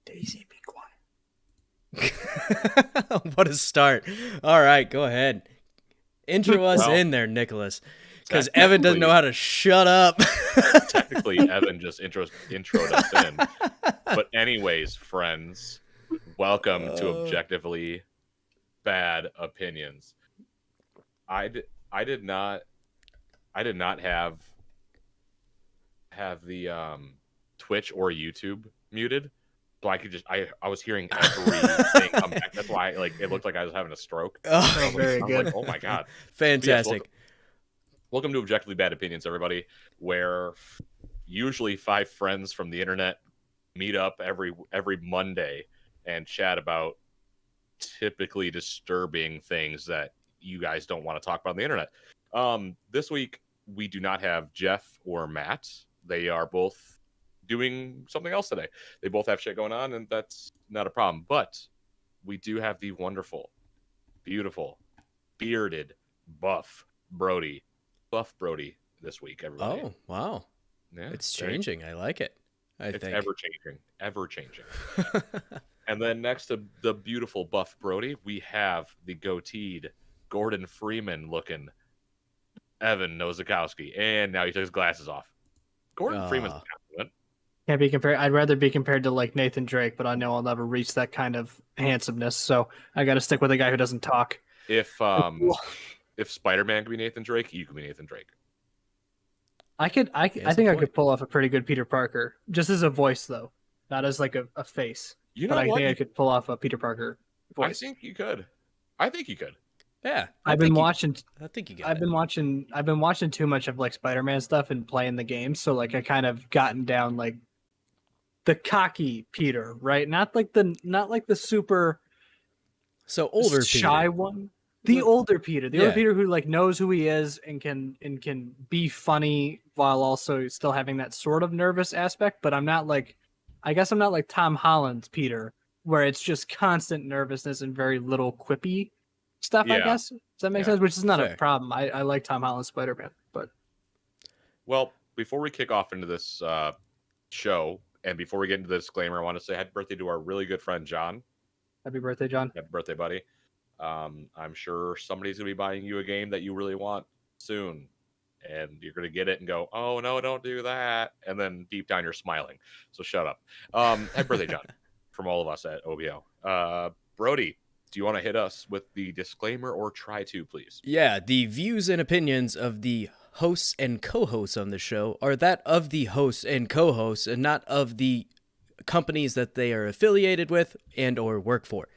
Daisy, be quiet. What a start. All right, go ahead. Intro us Well, in there, Nicholas. Because Evan doesn't know how to shut up. Technically, Evan just introed us in. But anyways, friends, welcome to Objectively Bad Opinions. I did not have the Twitch or YouTube muted, so I could just I was hearing everything come back. That's why it looked like I was having a stroke. Oh, very good. Like, oh my god, fantastic. Yes, welcome to Objectively Bad Opinions, everybody, where usually 5 friends from the internet meet up every Monday and chat about typically disturbing things that you guys don't want to talk about on the internet. This week we do not have Jeff or Matt. They are both doing something else today. They both have shit going on, and that's not a problem. But we do have the wonderful, beautiful, bearded, buff Brody this week, everybody. Oh, wow. Yeah, it's changing. I like it. It's think. ever changing. And then next to the beautiful buff Brody, we have the goateed, Gordon Freeman looking Evan Nozakowski. And now he took his glasses off. Gordon Freeman's a compliment. Can't be compared. I'd rather be compared to like Nathan Drake, but I know I'll never reach that kind of handsomeness. So I got to stick with a guy who doesn't talk. If Spider-Man could be Nathan Drake, you could be Nathan Drake. I think I could pull off a pretty good Peter Parker, just as a voice though, not as like a face. You know but what? I think I could pull off a Peter Parker voice. I think you could. I think you could. Yeah, I've been watching too much of like Spider-Man stuff and playing the game, so like I kind of gotten down like the cocky Peter, right? Not like the super older shy Peter. one. The older Peter, older Peter who like knows who he is and can be funny while also still having that sort of nervous aspect. But I'm not like Tom Holland's Peter, where it's just constant nervousness and very little quippy stuff. I guess does that make sense? Which is not a problem. I like Tom Holland's Spider-Man, but well, before we kick off into this show and before we get into the disclaimer, I want to say happy birthday to our really good friend John. Happy birthday, John. Happy birthday, buddy. I'm sure somebody's going to be buying you a game that you really want soon. And you're going to get it and go, oh, no, don't do that. And then deep down, you're smiling. So shut up. Happy birthday, John, from all of us at OBO. Brody, do you want to hit us with the disclaimer or try to, please? Yeah, the views and opinions of the hosts and co-hosts on the show are that of the hosts and co-hosts and not of the companies that they are affiliated with and or work for.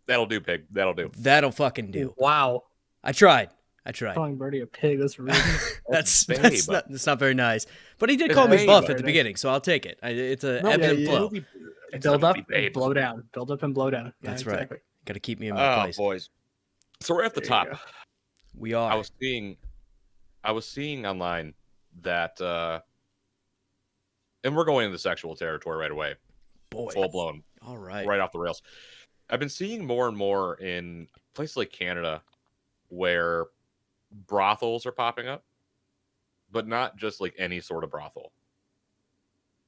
That'll do, pig. That'll do. That'll fucking do. Wow. I tried. Calling Birdie a pig. That's rude. that's not very nice. But he did call me buff at the beginning, so I'll take it. It's a ebb and flow. Build up and blow down. Build up and blow down. That's exactly right. Got to keep me in my place. Boys. So we're at the top. We are. I was seeing online that, and we're going into sexual territory right away. Boy. Full blown. All right. Right off the rails. I've been seeing more and more in places like Canada where brothels are popping up, but not just like any sort of brothel.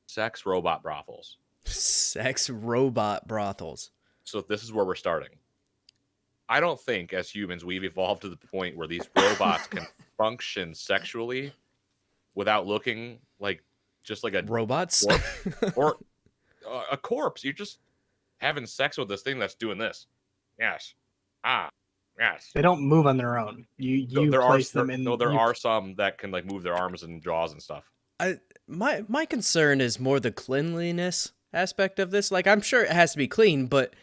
Sex robot brothels. Sex robot brothels. So this is where we're starting. I don't think as humans we've evolved to the point where these robots can function sexually without looking like just like a robots or a corpse. You're just having sex with this thing that's doing this. Yes. Yes. They don't move on their own. You place them in. No, there are some that can like move their arms and jaws and stuff. My concern is more the cleanliness aspect of this. Like, I'm sure it has to be clean, but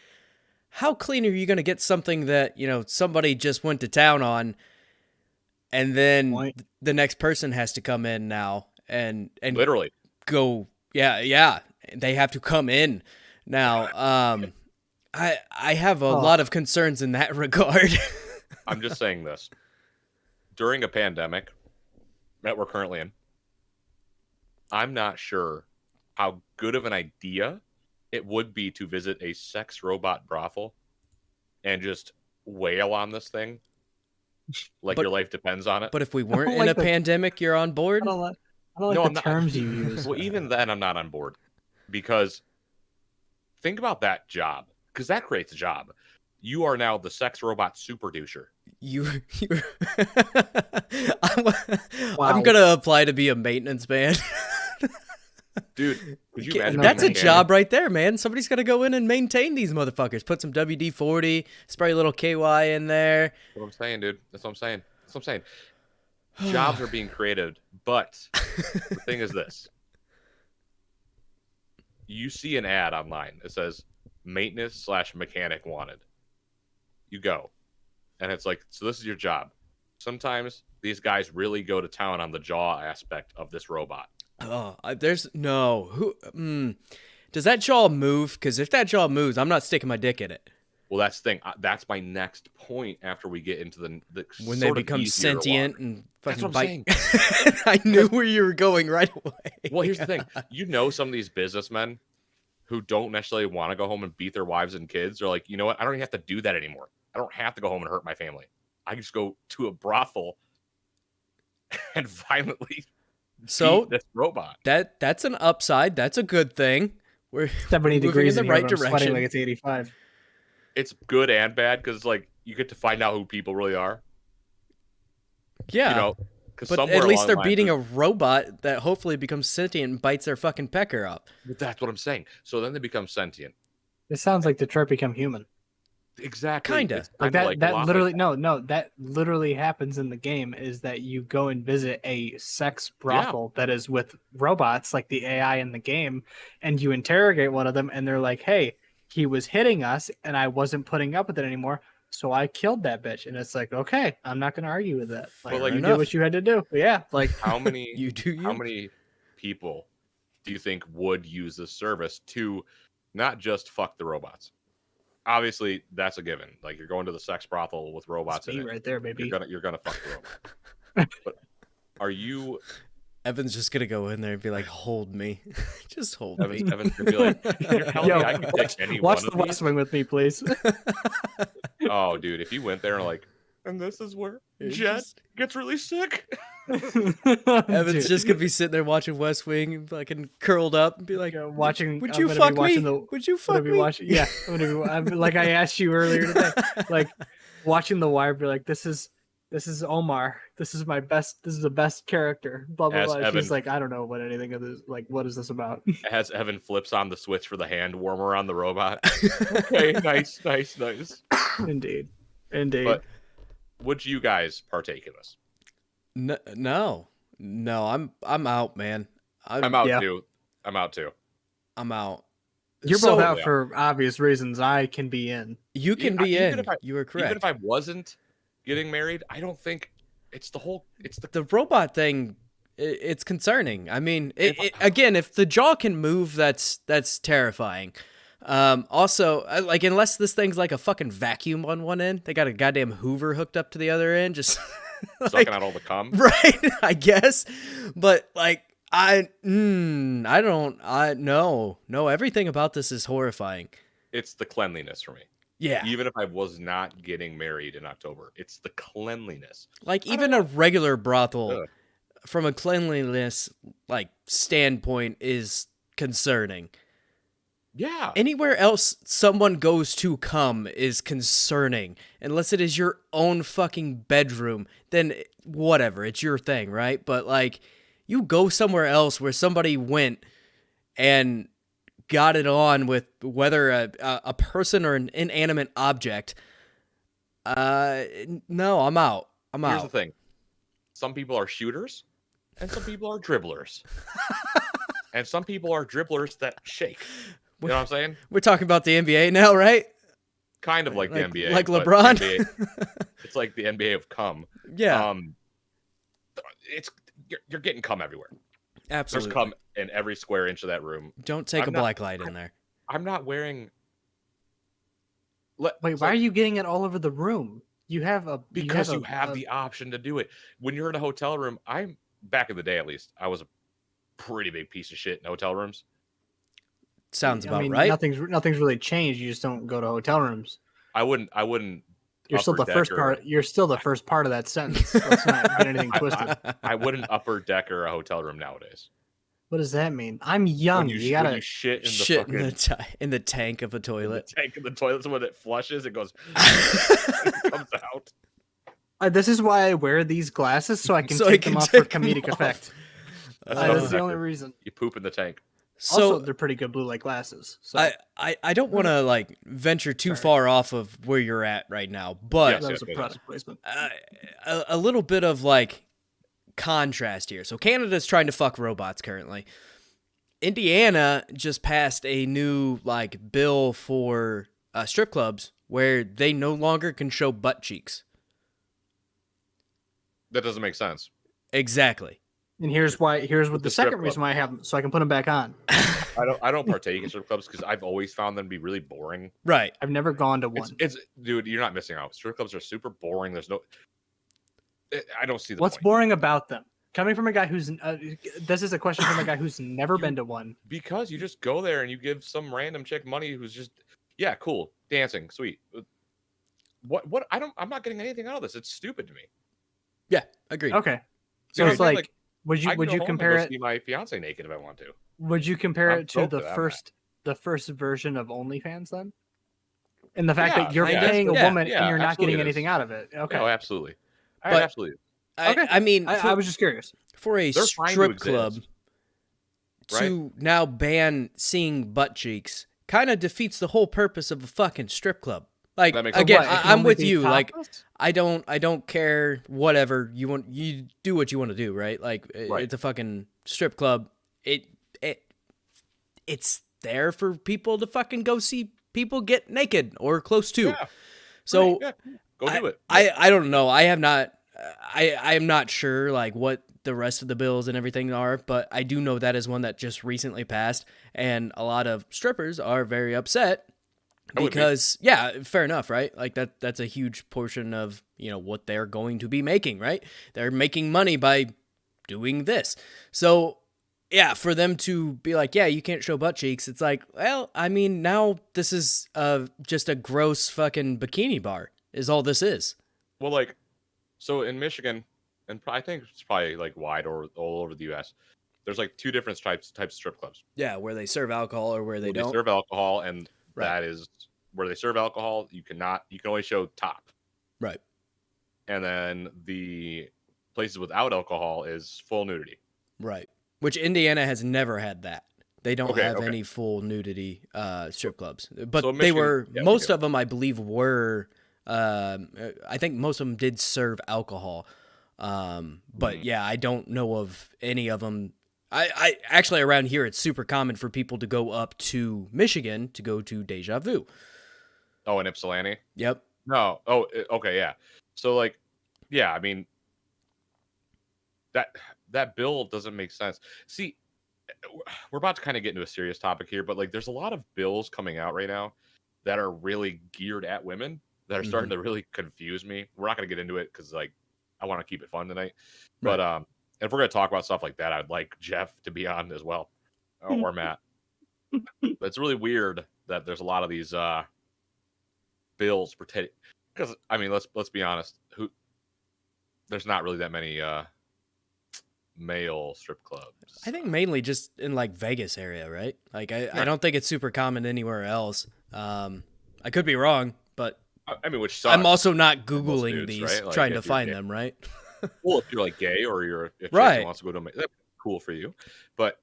how clean are you going to get something that, somebody just went to town on, and then the next person has to come in now and literally go, yeah, they have to come in now. I have a lot of concerns in that regard. I'm just saying this. During a pandemic that we're currently in, I'm not sure how good of an idea it would be to visit a sex robot brothel and just wail on this thing like your life depends on it. But if we weren't in a pandemic, you're on board? I don't like the terms you use. Well, even then, I'm not on board because think about that job, because that creates a job. You are now the sex robot super doucher. I'm, Wow. I'm gonna apply to be a maintenance man. Dude, could you imagine? That's a being job right there, man. Somebody's got to go in and maintain these motherfuckers. Put some WD-40, spray a little KY in there. That's what I'm saying, dude. That's what I'm saying. That's what I'm saying. Jobs are being created, but the thing is this. You see an ad online that says maintenance/mechanic wanted. You go, and it's like, so this is your job. Sometimes these guys really go to town on the jaw aspect of this robot. Oh, there's no who. Does that jaw move? Because if that jaw moves, I'm not sticking my dick in it. Well, that's the thing. That's my next point after we get into the When they become sentient and fucking That's what bite. I'm saying. I knew where you were going right away. Well, here's the thing. You know, some of these businessmen who don't necessarily want to go home and beat their wives and kids are like, you know what? I don't even have to do that anymore. I don't have to go home and hurt my family. I can just go to a brothel and violently beat this robot. That's an upside. That's a good thing. We're 70 moving degrees in the right I'm sweating direction. like it's 85. It's good and bad because like you get to find out who people really are. Yeah. You know, because but at least they're beating a robot that hopefully becomes sentient and bites their fucking pecker up. That's what I'm saying. So then they become sentient. This sounds like Detroit Become Human. Exactly. Kinda. It's Like kinda that a literally lot like that literally happens in the game is that you go and visit a sex brothel that is with robots like the AI in the game, and you interrogate one of them and they're like, hey, he was hitting us and I wasn't putting up with it anymore, so I killed that bitch. And it's like, okay, I'm not gonna argue with that. Like, Well, like, you did what you had to do. But yeah, like how many How many people do you think would use this service to not just fuck the robots? Obviously, that's a given. Like you're going to the sex brothel with robots that's me in it. right there, baby. You're gonna fuck the robot. But are you? Evan's just gonna go in there and be like, "Hold me, just hold me." Evan's gonna be like, "You're telling me I can pick any watch one the of these?" West Wing with me, please. Oh, dude, if you went there and like, and this is where Jet gets really sick. Evan's just gonna be sitting there watching West Wing, fucking curled up, and be like, watching. Would I'm you gonna fuck be watching me? Would you fuck be me? watching, yeah, like I asked you earlier today, like watching The Wire. Be like, this is Omar. This is my best. This is the best character. Blah blah blah. She's like, I don't know what anything of this. Like, what is this about? As Evan flips on the switch for the hand warmer on the robot. Okay, nice. Indeed. But would you guys partake in this? No, I'm out, man. I'm out yeah. too. I'm out. You're So- both out for obvious reasons. I can be in. You can be Even in. if I- You were correct. Even if I wasn't getting married, I don't think it's The robot thing, it's concerning. I mean, again, if the jaw can move, that's terrifying. Also, like, unless this thing's like a fucking vacuum on one end, they got a goddamn Hoover hooked up to the other end, just sucking out all the cum. right, I guess. But like, no, everything about this is horrifying. It's the cleanliness for me. Yeah. Even if I was not getting married in October, it's the cleanliness. Like, even a regular brothel, Ugh. from a cleanliness like standpoint, is concerning. Yeah. Anywhere else someone goes to come is concerning. Unless it is your own fucking bedroom, then whatever, it's your thing, right? But like, you go somewhere else where somebody went and got it on with whether a person or an inanimate object. No, I'm out. Here's the thing. Some people are shooters and some people are dribblers. And some people are dribblers that shake. You know what I'm saying? We're talking about the NBA now, right? Kind of like the NBA. Like but LeBron? the NBA it's like the NBA of cum. Yeah. You're getting cum everywhere. Absolutely. There's cum in every square inch of that room. Don't take a black light in there. I'm not wearing. Wait, why are you getting it all over the room? You have a because you have the option to do it when you're in a hotel room. I'm back in the day, at least. I was a pretty big piece of shit in hotel rooms. Sounds about right. Nothing's really changed. You just don't go to hotel rooms. I wouldn't. You're still the first part. You're still the first part of that sentence. Let's not get anything twisted. I wouldn't upper decker a hotel room nowadays. What does that mean? I'm young. When You when gotta you shit in the Shit fucking in the tank of a in the toilet. tank of the toilet, so when it flushes, it goes it comes out. This is why I wear these glasses so I can So I take can them off for take 'em comedic off. effect. That's That's not the only protective. reason. You poop in the tank. Also, So they're pretty good blue light glasses. So I don't want to like venture too Sorry. far off of where you're at right now, but Yes. that was a product placement. a little bit of like contrast here. So Canada's trying to fuck robots currently. Indiana just passed a new like bill for strip clubs where they no longer can show butt cheeks. That doesn't make sense. Exactly. And here's what the the strip second reason why I have them, so I can put them back on. I don't partake in strip clubs because I've always found them to be really boring. Right. I've never gone to one. It's dude, you're not missing out. Strip clubs are super boring. There's no. I don't see the What's point. boring about them? Coming from a guy who's this is a question from a guy who's never been to one. Because you just go there and you give some random chick money who's just cool, dancing, sweet. What I'm not getting anything out of this. It's stupid to me. Yeah, agreed. Okay, You so know it's what I mean? like, would I you can would go you home and compare go it? see my fiance naked if I want to. Would you compare I'm it to the stoked that I'm first version of OnlyFans then? And the fact that you're yeah, paying a yeah, woman and you're not absolutely getting it is. anything out of it. Okay, Oh, absolutely. But- Absolutely. Okay. I mean, I was just curious. for a They're trying to strip exist, club to now ban seeing butt cheeks kind of defeats the whole purpose of a fucking strip club. Like That makes again, sense. What, it can I'm only with be you. Like topless? I don't care. Whatever you want, you do what you want to do, right? Like Right. it's a fucking strip club. It's there for people to fucking go see people get naked or close to. Yeah. So Right, yeah. Go do it. I don't know. I have not. I am not sure like what the rest of the bills and everything are, but I do know that is one that just recently passed, and a lot of strippers are very upset I would be. because yeah, fair enough, right? Like that's a huge portion of what they're going to be making, right? They're making money by doing this, so. Yeah, for them to be like, yeah, you can't show butt cheeks. It's like, well, I mean, now this is just a gross fucking bikini bar is all this is. Well, like, so in Michigan, and I think it's probably like wide or all over the U.S. There's like two different types of strip clubs. Yeah, where they serve alcohol or where they Where don't. They serve alcohol, and Right. that is where they serve alcohol. You can only show top. Right. And then the places without alcohol is full nudity. Right. Which Indiana has never had that. They don't have okay. any full nudity strip clubs. But So they Michigan- were, yeah, we most do. of them, I believe, were, I think most of them did serve alcohol. But yeah, I don't know of any of them. I actually, around here, it's super common for people to go up to Michigan to go to Deja Vu. Oh, in Ypsilanti? Yep. No. Oh, okay, yeah. So like, yeah, I mean, that bill doesn't make sense. See, we're about to kind of get into a serious topic here, but like, there's a lot of bills coming out right now that are really geared at women that are starting to really confuse me. We're not going to get into it because like, I want to keep it fun tonight. Right. But if we're going to talk about stuff like that, I'd like Jeff to be on as well, or Matt. But it's really weird that there's a lot of these bills pretending, because I mean, let's be honest, there's not really that many male strip clubs. I think mainly just in like Vegas area, right? Like I don't think it's super common anywhere else. I could be wrong, but I mean, which sucks. I'm also not Googling dudes, these, right? Like, trying to if you're find gay. them, right? Well, if you're like gay or you're a chick Right. who wants to go to that's cool for you. But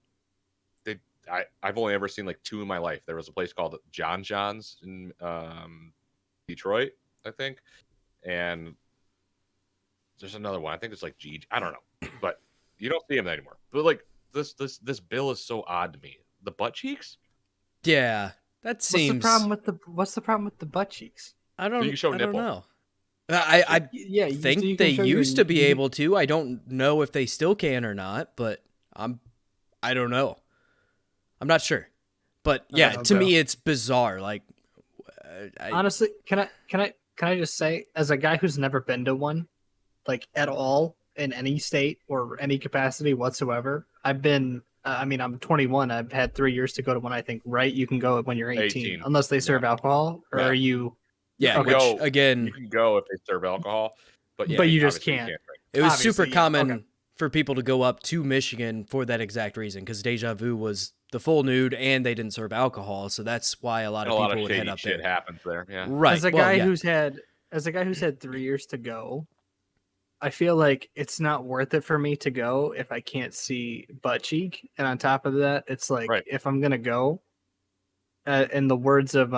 I've only ever seen like two in my life. There was a place called John John's in Detroit, I think, and there's another one. I think it's like G. I don't know, but you don't see them anymore. But like this bill is so odd to me. The butt cheeks. Yeah, that seems. What's the problem with the butt cheeks? I don't. So you can show I don't nipple. know. I Yeah, think you can they show your used to be knee- able to. I don't know if they still can or not, but I don't know. I'm not sure. But yeah, don't to know. me it's bizarre. Like Honestly, can I just say, as a guy who's never been to one, like at all in any state or any capacity whatsoever, I've been. I mean, I'm 21. I've had 3 years to go to one. I think, right? You can go when you're 18, 18. unless they serve alcohol, or Yeah. are you? yeah, can which go- You again, can go if they serve alcohol, but But you just obviously can't. drink. it was obviously, super yeah, common okay. for people to go up to Michigan for that exact reason, because Deja Vu was the full nude and they didn't serve alcohol, so that's why a lot of people would head up shit there. happens there. Yeah, Right. As a guy who's had 3 years to go, I feel like it's not worth it for me to go if I can't see butt cheek. And on top of that, it's like if I'm gonna go, in the words of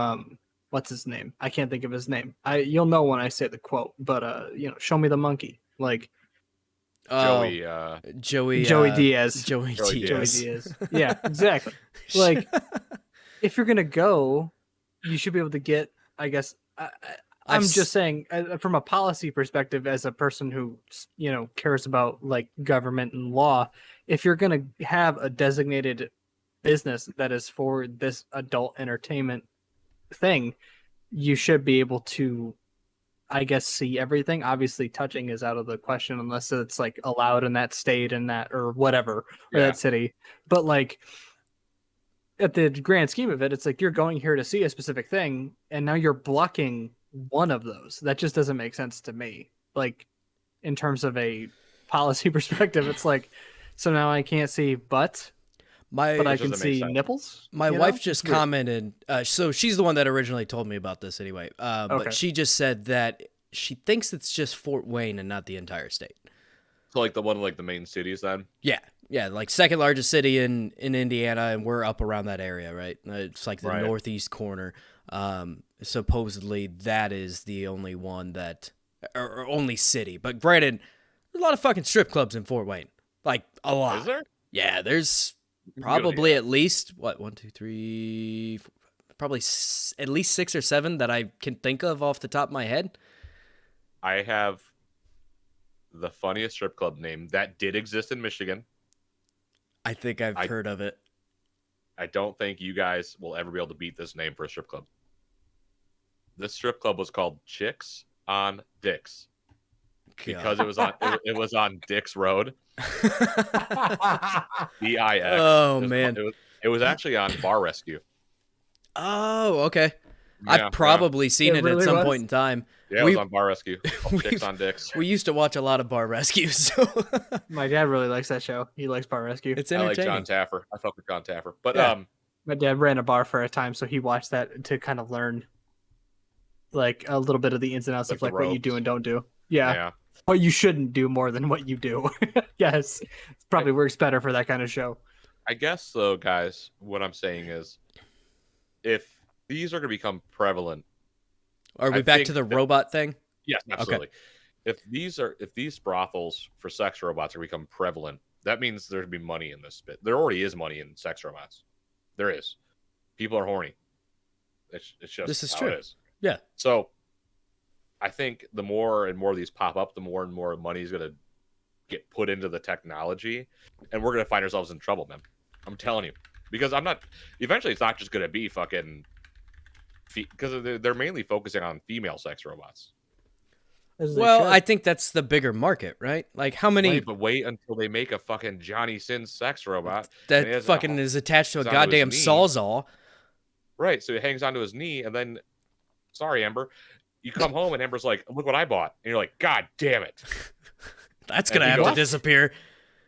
what's his name? I can't think of his name. You'll know when I say the quote, but show me the monkey. Like Joey Diaz. Joey Diaz. Yeah, exactly. Like if you're gonna go, you should be able to get. I guess I'm just saying, from a policy perspective, as a person who cares about like government and law, if you're gonna have a designated business that is for this adult entertainment thing, you should be able to, I guess, see everything. Obviously, touching is out of the question unless it's like allowed in that state and that or whatever or that city. But like at the grand scheme of it, it's like you're going here to see a specific thing, and now you're blocking one of those. That just doesn't make sense to me. Like in terms of a policy perspective, it's like, so now I can't see butt. But I can see nipples. My wife just commented. So she's the one that originally told me about this anyway. But she just said that she thinks it's just Fort Wayne and not the entire state. So like the one like the main cities then? Yeah. Yeah. Like second largest city in Indiana, and we're up around that area, right? It's like the northeast corner. Supposedly that is the only one or only city. But granted, there's a lot of fucking strip clubs in Fort Wayne. Like a lot. Is there? Yeah, there's probably at least probably at least 6 or 7 that I can think of off the top of my head. I have the funniest strip club name that did exist in Michigan. I think I've heard of it. I don't think you guys will ever be able to beat this name for a strip club. This strip club was called Chicks on Dicks. Because it was on Dix Road. DIX. Oh man. It was actually on Bar Rescue. Oh, okay. Yeah, I've probably seen it at some point in time. Yeah, it was on Bar Rescue. Chicks on Dicks. We used to watch a lot of Bar Rescues. So. My dad really likes that show. He likes Bar Rescue. It's entertaining. I like John Taffer. I fuck with John Taffer. But my dad ran a bar for a time, so he watched that to kind of learn like a little bit of the ins and outs of like what you do and don't do. Yeah. What you shouldn't do more than what you do. Yes. It probably works better for that kind of show. I guess though, guys, what I'm saying is if these are going to become prevalent. Are we back to the robot thing? Yes, absolutely. Okay. If these brothels for sex robots are become prevalent, that means there'd be money in this bit. There already is money in sex robots. There is. People are horny. It's just this is how true. It is. Yeah. So I think the more and more of these pop up, the more and more money is going to get put into the technology, and we're going to find ourselves in trouble, man. I'm telling you, because eventually it's not just going to be fucking, because they're mainly focusing on female sex robots. Well, I think that's the bigger market, right? Like how many? But wait until they make a fucking Johnny Sins sex robot that fucking is attached to a goddamn sawzall. Right, so it hangs onto his knee, and then, sorry, Amber, you come home and Amber's like, "Look what I bought," and you're like, "God damn it!" That's gonna have to disappear.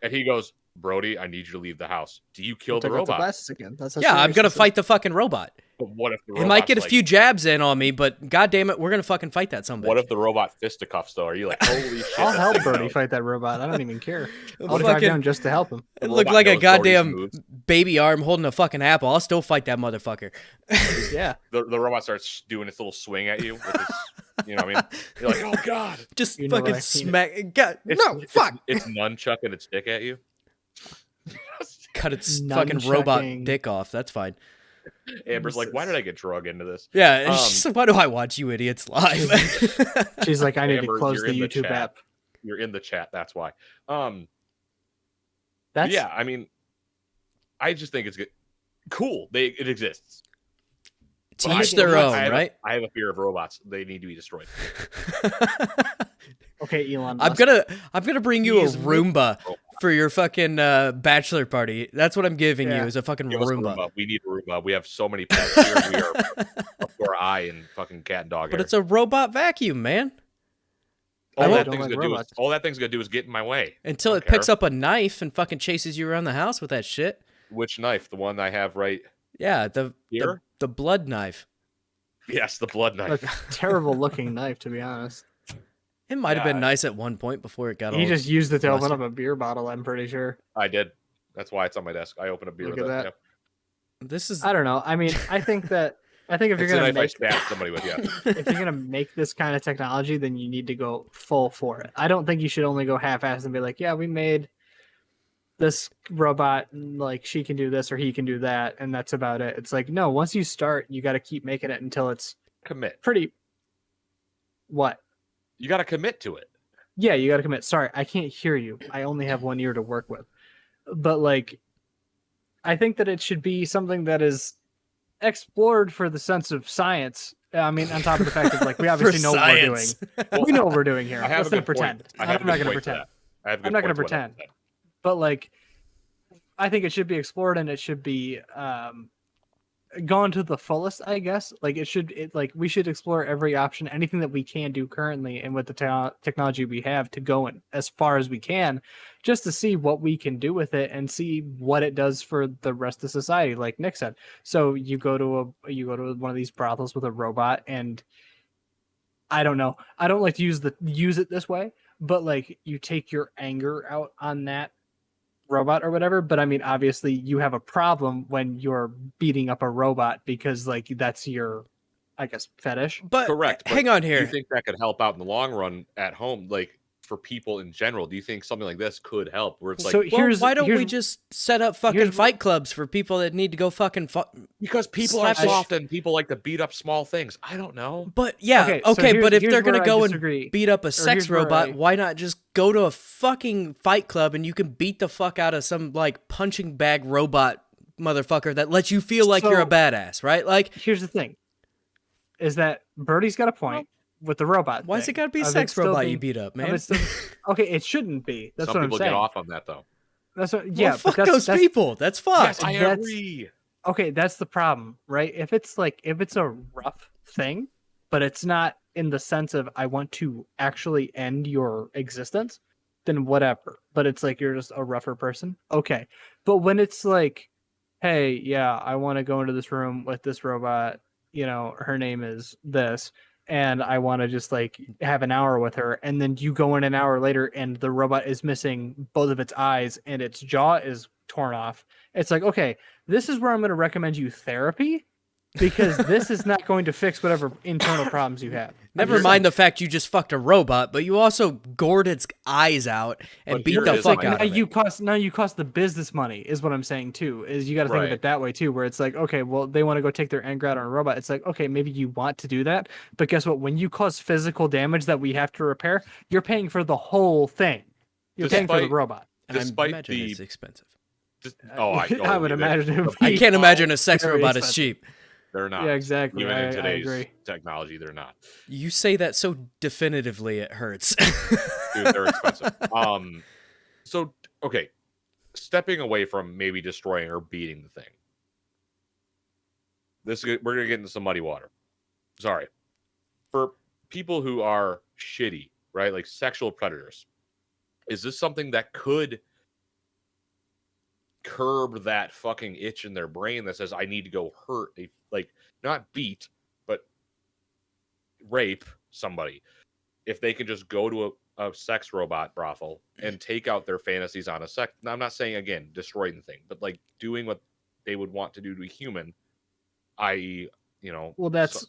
And he goes, "Brody, I need you to leave the house. Do you kill the robot?" Again. I'm gonna fight the fucking robot. But what if the it might get a few jabs in on me, but god damn it, we're gonna fucking fight that somebody. What if the robot fisticuffs though? Are you like, holy shit? I'll help Brody fight that robot. I don't even care. I'll drive down just to help him. It looked like a goddamn baby arm holding a fucking apple. I'll still fight that motherfucker. Yeah. The robot starts doing its little swing at you. With its, you know what I mean? You're like, oh god. Just fucking smack. God, no, fuck. It's nunchucking its dick at you. Cut its fucking robot dick off. That's fine. Amber's like, why did I get drug into this? Yeah, she's like, why do I watch you idiots live? She's like, I need to close the YouTube app. You're in the chat, that's why. That's yeah, I mean, I just think it's good. Cool. It exists. To each their own, right? I have a fear of robots. They need to be destroyed. Okay, Elon Musk. I'm gonna bring you a Roomba for your fucking bachelor party. That's what I'm giving you is a fucking Roomba. We need a Roomba. We have so many pets here. We are up to our eye in fucking cat and dog. But it's a robot vacuum, man. All I that don't thing's like gonna do is robots. all that thing's gonna do is get in my way. Until I it don't picks care. up a knife and fucking chases you around the house with that shit. Which knife? The one I have right Yeah, the here? blood knife. Yes, the blood A knife. terrible looking knife, to be honest. It might have been Yeah. nice at one point before it got all He just used it to open rusty. up a beer bottle. I'm pretty sure. I did. That's why it's on my desk. I opened a beer Look with at it. that. Yep. This is I don't know. I mean, I think if you're It's a gonna knife I make stabbed somebody with. Yeah. if you're gonna make this kind of technology, then you need to go full for it. I don't think you should only go half-assed and be like, yeah, we made this robot, and, like, she can do this or he can do that, and that's about it. It's like, no, once you start, you got to keep making it until it's Commit. pretty. What? You got to commit to it. Yeah, you got to commit. Sorry, I can't hear you. I only have one ear to work with. But like, I think that it should be something that is explored for the sense of science. I mean, on top of the fact that like we obviously know what we're doing. We know what we're doing here. I have Let's a not good point. pretend. I have I'm not a good going to point to pretend. that. I have a good I'm not going to point to what I pretend. said. But like, I think it should be explored and it should be gone to the fullest, I guess. Like we should explore every option, anything that we can do currently and with the technology we have to go in as far as we can, just to see what we can do with it and see what it does for the rest of society, like Nick said. So you go to one of these brothels with a robot, and I don't know, I don't like to use it this way, but like you take your anger out on that robot or whatever. But I mean, obviously you have a problem when you're beating up a robot because like that's your, I guess, fetish. But Correct. hang but on Do here. you think that could help out in the long run at home, like for people in general? Do you think something like this could help? Where it's like, So Well, why don't we just set up fucking here's- fight clubs for people that need to go fucking because people are slap a soft and people like to beat up small things. I don't know. But yeah, Okay, so okay, but if here's they're gonna where I go disagree. and beat up a sex here's where robot, I- why not just go to a fucking fight club and you can beat the fuck out of some like punching bag robot motherfucker that lets you feel like you're a So- badass, right? Like, Here's the thing, is that Birdie's got a point with the robot. why's it thing, gotta be a of it sex still robot being- you beat up, of man? it still- okay, it shouldn't be. That's Some what I'm people saying. get off on that though. That's what. Well, Yeah, fuck but those that's people. That's fucked. Yes, I that's- agree. okay. That's the problem, right? If it's a rough thing, but it's not in the sense of I want to actually end your existence, then whatever. But it's like you're just a rougher person. Okay. But when it's like, hey, yeah, I want to go into this room with this robot, her name is this, and I want to just like have an hour with her, and then you go in an hour later and the robot is missing both of its eyes and its jaw is torn off. It's like, okay, this is where I'm going to recommend you therapy, because this is not going to fix whatever internal problems you have. Never mind the fact you just fucked a robot, but you also gored its eyes out and But beat here the is fuck my- out of it. Now you cost the business money is what I'm saying too. Is you got to think of Right. it that way too, where it's like, okay, well they want to go take their anger out on a robot. It's like, okay, maybe you want to do that, but guess what? When you cause physical damage that we have to repair, you're paying for the whole thing. You're paying for the Despite- robot. And I Despite imagine the- it's expensive. I would imagine. It would I be can't imagine a sex very robot is expensive. cheap. They're not. Yeah, exactly. Even in I today's agree. technology, they're not. You say that so definitively it hurts. Dude, they're expensive. So okay, stepping away from maybe destroying or beating the thing. We're gonna get into some muddy water. Sorry. For people who are shitty, right? Like sexual predators. Is this something that could curb that fucking itch in their brain that says I need to go hurt not beat, but rape somebody? If they can just go to a sex robot brothel and take out their fantasies on a sex. Now, I'm not saying again destroying the thing, but like doing what they would want to do to a human, i.e., Well, that's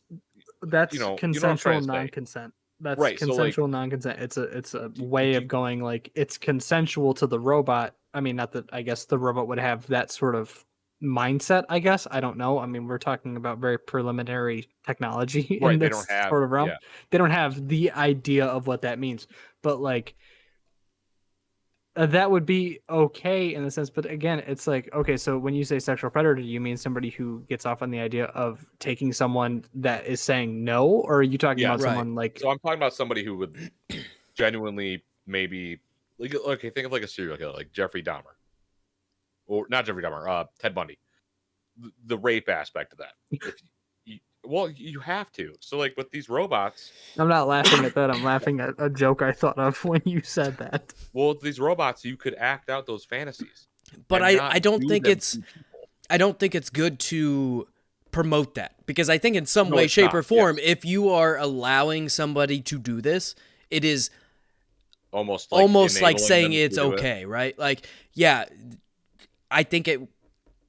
you know what I'm consensual trying to say. non-consent. That's Right, so, like- consensual non-consent. It's a way of going like it's consensual to the robot. I mean, not that I guess the robot would have that sort of mindset. I guess I don't know. I mean, we're talking about very preliminary technology Right, in they this don't have- sort of realm. yeah. They don't have the idea of what that means, but like. That would be okay in the sense, but again, it's like, okay, so when you say sexual predator, do you mean somebody who gets off on the idea of taking someone that is saying no, or are you talking Yeah, about right. someone like? So I'm talking about somebody who would genuinely maybe okay, think of like a serial killer like Jeffrey Dahmer, or not Jeffrey Dahmer, Ted Bundy. The rape aspect of that. Well, you have to. So like with these robots, I'm not laughing at that. I'm laughing at a joke I thought of when you said that. well, with these robots, you could act out those fantasies, But and not I don't do think them it's to people. I don't think it's good to promote that, because I think in some No, way, it's shape, not. or form, if you are allowing somebody to do this, it is Almost like enabling saying them to it's do it. okay, right? Like, yeah, I think it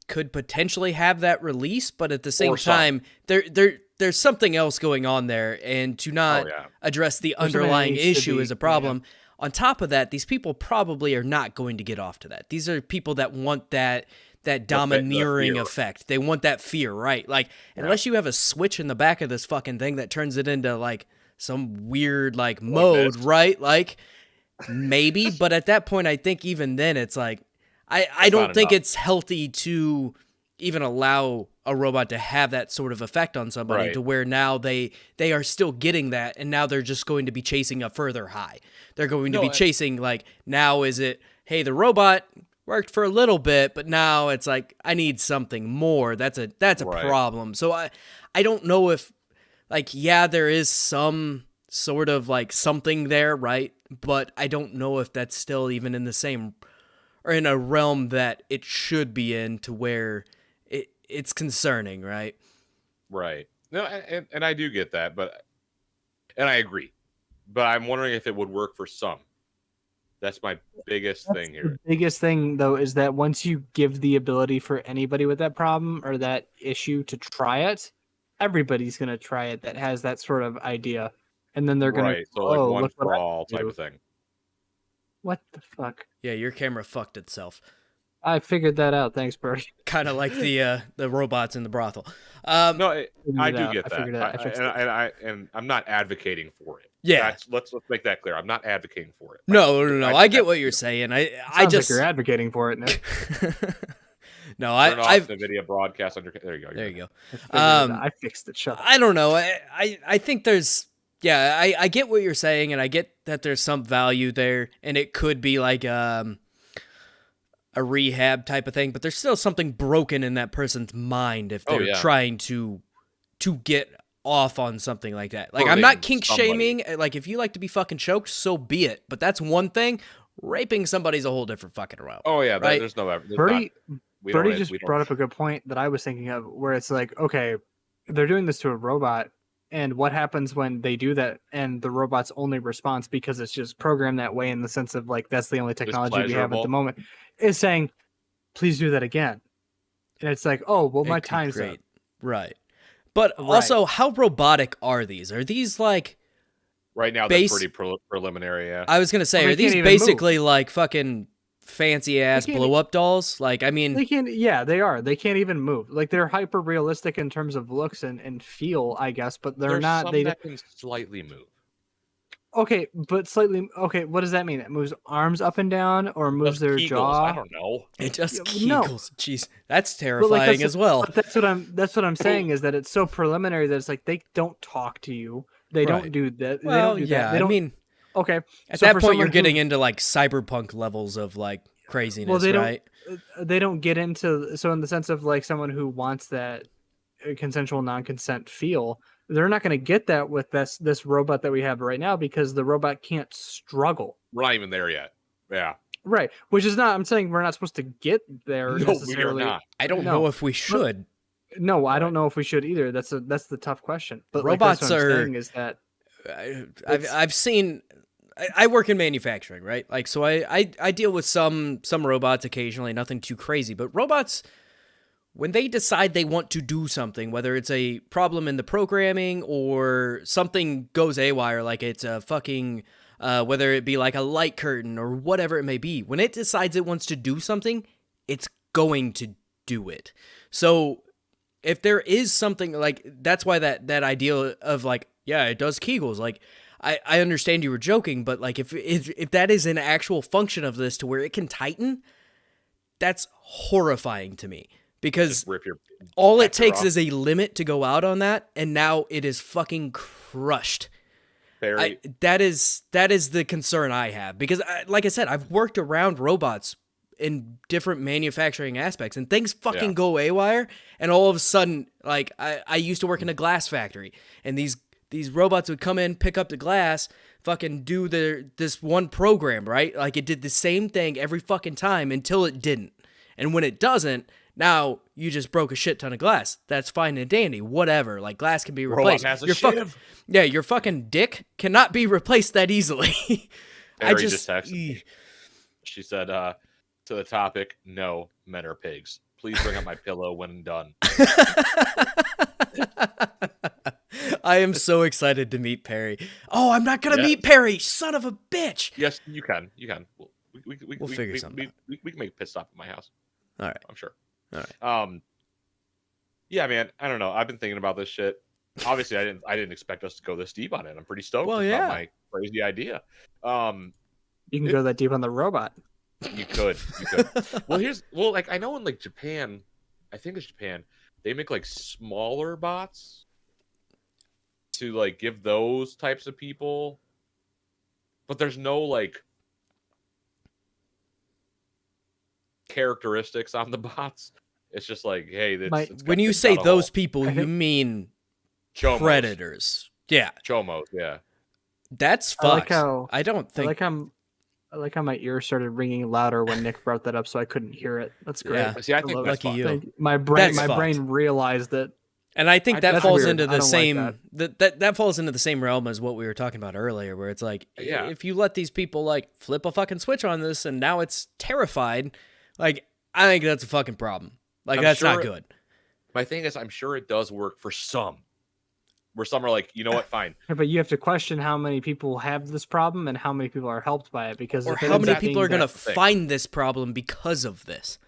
could potentially have that release, but at the same Or some. time, there's something else going on there, and to not Oh, yeah. address the There's something that underlying needs to issue be- is a problem. On top of that, these people probably are not going to get off to that. These are people that want that domineering fear. effect. They want that fear, right? Like, unless you have a switch in the back of this fucking thing that turns it into like some weird like mode, this. right? Like, maybe, but at that point, I think even then it's like, I don't not think enough. it's healthy to even allow a robot to have that sort of effect on somebody, Right. to where now they are still getting that, and now they're just going to be chasing a further high. They're going to be chasing, like, now is it, hey, the robot worked for a little bit, but now it's like, I need something more. That's a Right. problem. So I don't know if, like, yeah, there is some sort of like something there, right? But I don't know if that's still even in the same, or in a realm that it should be in, to where it's concerning, right? Right. No, and I do get that, and I agree. But I'm wondering if it would work for some. That's my biggest thing here. The biggest thing, though, is that once you give the ability for anybody with that problem or that issue to try it, everybody's going to try it that has that sort of idea. And then they're going Right. to, So like one look what for I all can type do. of thing. What the fuck? Yeah, your camera fucked itself. I figured that out. Thanks, Birdie. Kind of like the robots in the brothel. No, I do out. get I that. figured it out. I fixed it. And I'm not advocating for it. Yeah. Let's make that clear. I'm not advocating for it. No. I think get that's- what you're saying. I Sounds just like you're advocating for it, Nick. no, Turn off I've the video broadcast under. There you go. there you go. I figured it out. I fixed it. Shut up. I don't know. I think there's, yeah, I get what you're saying, and I get that there's some value there, and it could be like a rehab type of thing, but there's still something broken in that person's mind if they're trying to get off on something like that. Like, I'm not kink shaming. Like, if you like to be fucking choked, so be it. But that's one thing. Raping somebody's a whole different fucking realm. Oh yeah, right? there's no. Birdie just brought up a good point that I was thinking of, where it's like, okay, they're doing this to a robot, and what happens when they do that and the robot's only response, because it's just programmed that way in the sense of like that's the only technology we have at the moment, is saying, please do that again. And it's like, oh, well, my time's up. Right. But also, how robotic are these? Are these like... Right now, they're pretty preliminary, yeah. I was going to say, are these basically like fucking fancy-ass blow-up dolls? Like, I mean... they are. They can't even move. Like, they're hyper-realistic in terms of looks and feel, I guess, but they're not... Some that can slightly move. Okay, but slightly... Okay, what does that mean? It moves arms up and down, or moves their jaw? I don't know. It just kegels. Jeez, that's terrifying as well. But that's what I'm saying, is that it's so preliminary that it's like they don't talk to you. They don't do that. Well, they don't do that. They don't, I mean... Okay. At that point, you're getting into like cyberpunk levels of like craziness, right? They don't get into, so in the sense of like someone who wants that consensual non-consent feel, they're not going to get that with this robot that we have right now, because the robot can't struggle. We're not even there yet. Yeah. Right. Which is not, I'm saying we're not supposed to get there necessarily. We are not. I don't know if we should. No, I don't know if we should either. That's the tough question. But robots like, that's what I'm saying is that I've seen. I work in manufacturing, right? Like, so I deal with some robots occasionally, nothing too crazy. But robots, when they decide they want to do something, whether it's a problem in the programming or something goes haywire, like it's a fucking, whether it be like a light curtain or whatever it may be, when it decides it wants to do something, it's going to do it. So if there is something like, that's why that idea of like, yeah, it does Kegels, like, I understand you were joking, but like if that is an actual function of this to where it can tighten, that's horrifying to me, because all it takes is a limit to go out on that, and now it is fucking crushed. That is the concern I have, because like I said, I've worked around robots in different manufacturing aspects, and things fucking go haywire. And all of a sudden, like I used to work in a glass factory, and these robots would come in, pick up the glass, fucking do this one program, right? Like it did the same thing every fucking time until it didn't. And when it doesn't, now you just broke a shit ton of glass. That's fine and dandy. Whatever. Like glass can be replaced. Robot has a your fucking dick cannot be replaced that easily. Barry just texted me. She said, to the topic, no, men are pigs. Please bring up my pillow when done. I am so excited to meet Perry. Oh, I'm not going to meet Perry. Son of a bitch. Yes, you can. You can. We'll figure something out. We can make a pit stop at my house. All right. I'm sure. All right. Yeah, man. I don't know. I've been thinking about this shit. Obviously, I didn't expect us to go this deep on it. I'm pretty stoked about my crazy idea. You can go that deep on the robot. You could. Like I know in like Japan, I think it's Japan, they make like smaller bots to like give those types of people, but there's no like characteristics on the bots. It's just like, hey, when you say those people, you mean Chomos. Predators. Yeah. Chomos, yeah. That's fucked. I don't think. I like how my ear started ringing louder when Nick brought that up, so I couldn't hear it. That's great. Yeah. See, I think that's lucky you. My brain realized that. And I think that falls into the same like that falls into the same realm as what we were talking about earlier, where it's like, if you let these people like flip a fucking switch on this and now it's terrified, like I think that's a fucking problem. Like that's not good. My thing is, I'm sure it does work for some. Where some are like, you know what, fine. Yeah, but you have to question how many people have this problem and how many people are helped by it, because how many people are going to find this problem because of this.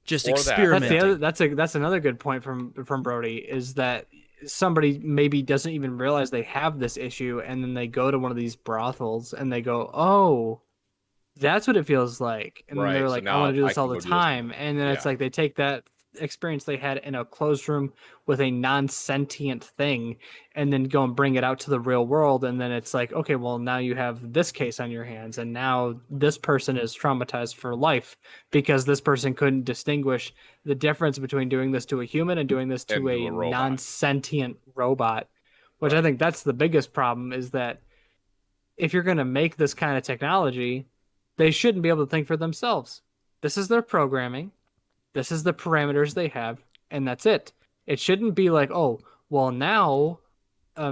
Just experimenting. That's another good point from Brody, is that somebody maybe doesn't even realize they have this issue, and then they go to one of these brothels and they go, oh, that's what it feels like, and then they're like, I want to do this all the time, and then it's like they take that experience they had in a closed room with a non-sentient thing and then go and bring it out to the real world, and then it's like, okay, well, now you have this case on your hands, and now this person is traumatized for life because this person couldn't distinguish the difference between doing this to a human and doing this to a non-sentient robot, which I think that's the biggest problem, is that if you're going to make this kind of technology, they shouldn't be able to think for themselves. This is their programming. This is the parameters they have, and that's it. It shouldn't be like, oh, well, now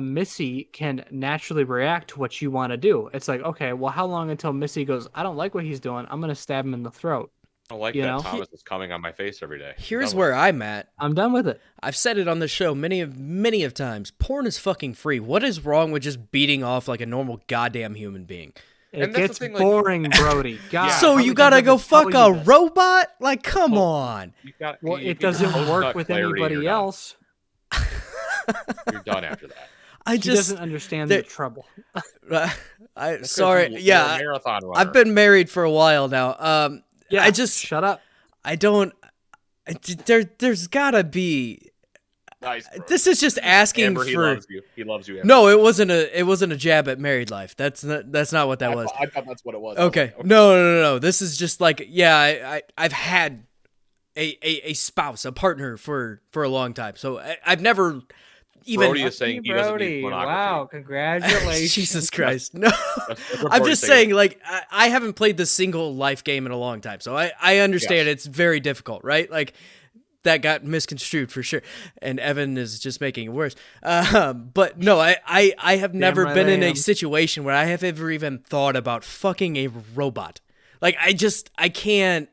Missy can naturally react to what you want to do. It's like, okay, well, how long until Missy goes, I don't like what he's doing, I'm going to stab him in the throat? I like that Thomas is coming on my face every day. Here's where I'm at. I'm done with it. I've said it on the show many of times. Porn is fucking free. What is wrong with just beating off like a normal goddamn human being? It gets boring, Brody. God, so you gotta go fuck a robot? Like, come on. It doesn't work with anybody else. You're done after that. He doesn't understand the trouble. Sorry. Yeah, a marathon runner. I've been married for a while now. I just shut up. I don't. There's gotta be. Nice, this is just asking Amber, for. He loves you. Amber. No, it wasn't a jab at married life. That's not what that was. I thought that's what it was. Okay. No. This is just like, I've had a spouse, a partner for a long time. So I've never even. Brody is saying he doesn't need pornography. Wow, congratulations. Jesus Christ. No. I'm just saying, like, I haven't played the single life game in a long time. So I understand it's very difficult, right? Like, that got misconstrued for sure, and Evan is just making it worse. But no, I have never been in a situation where I have ever even thought about fucking a robot. Like I can't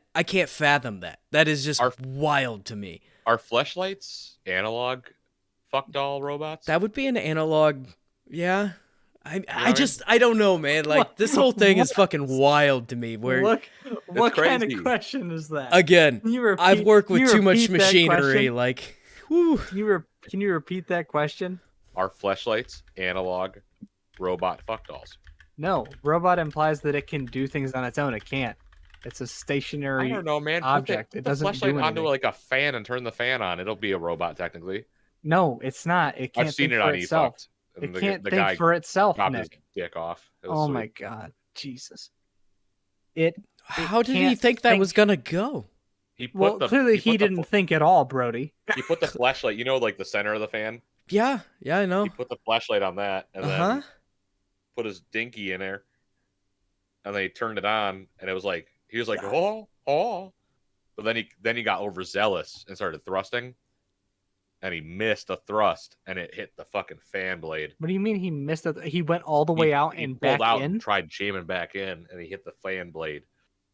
fathom that. That is just wild to me. Are fleshlights analog fuck doll robots? That would be an analog, yeah. I don't know, man. Like this whole thing is fucking wild to me. Where what kind of question is that? Again, I've worked with too much machinery. Like, whew. Can you repeat that question? Are fleshlights analog robot fuck dolls? No, robot implies that it can do things on its own. It can't. It's a stationary. I don't know, man. Object. It doesn't. Fleshlight onto like a fan and turn the fan on. It'll be a robot technically. No, it's not. It can't. I've seen it on itself. It can't think for itself, Nick. His dick off. Oh my God, Jesus! It How did he can't think that was gonna go? He put Well, the clearly he put the didn't think at all, Brody. He put the flashlight, like the center of the fan. Yeah, I know. He put the flashlight on that, and then put his dinky in there, and then he turned it on, and it was like he was like, oh. But then he got overzealous and started thrusting, and he missed a thrust, and it hit the fucking fan blade. What do you mean he missed it? He went all the way out and back pulled out in? and tried jamming back in, and he hit the fan blade.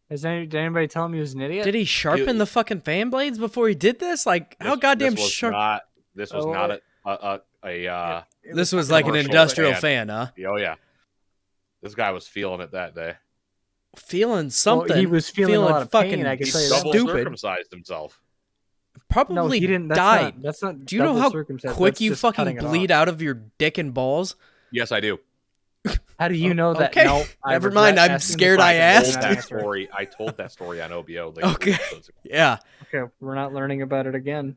Did anybody tell him he was an idiot? Did he sharpen the fucking fan blades before he did this? Like, how goddamn sharp? This was not a This was like an industrial fan, huh? Oh yeah. This guy was feeling it that day. Feeling something. Well, he was feeling a lot of fucking pain, I can He tell you that. double circumcised himself. Probably No, he didn't. died. That's not. Do you know how quick you fucking bleed out of your dick and balls? Yes, I do. How do you know that? Okay. No, Never mind. I'm scared I asked. I told that story on OBO. Okay. Yeah. Okay, we're not learning about it again.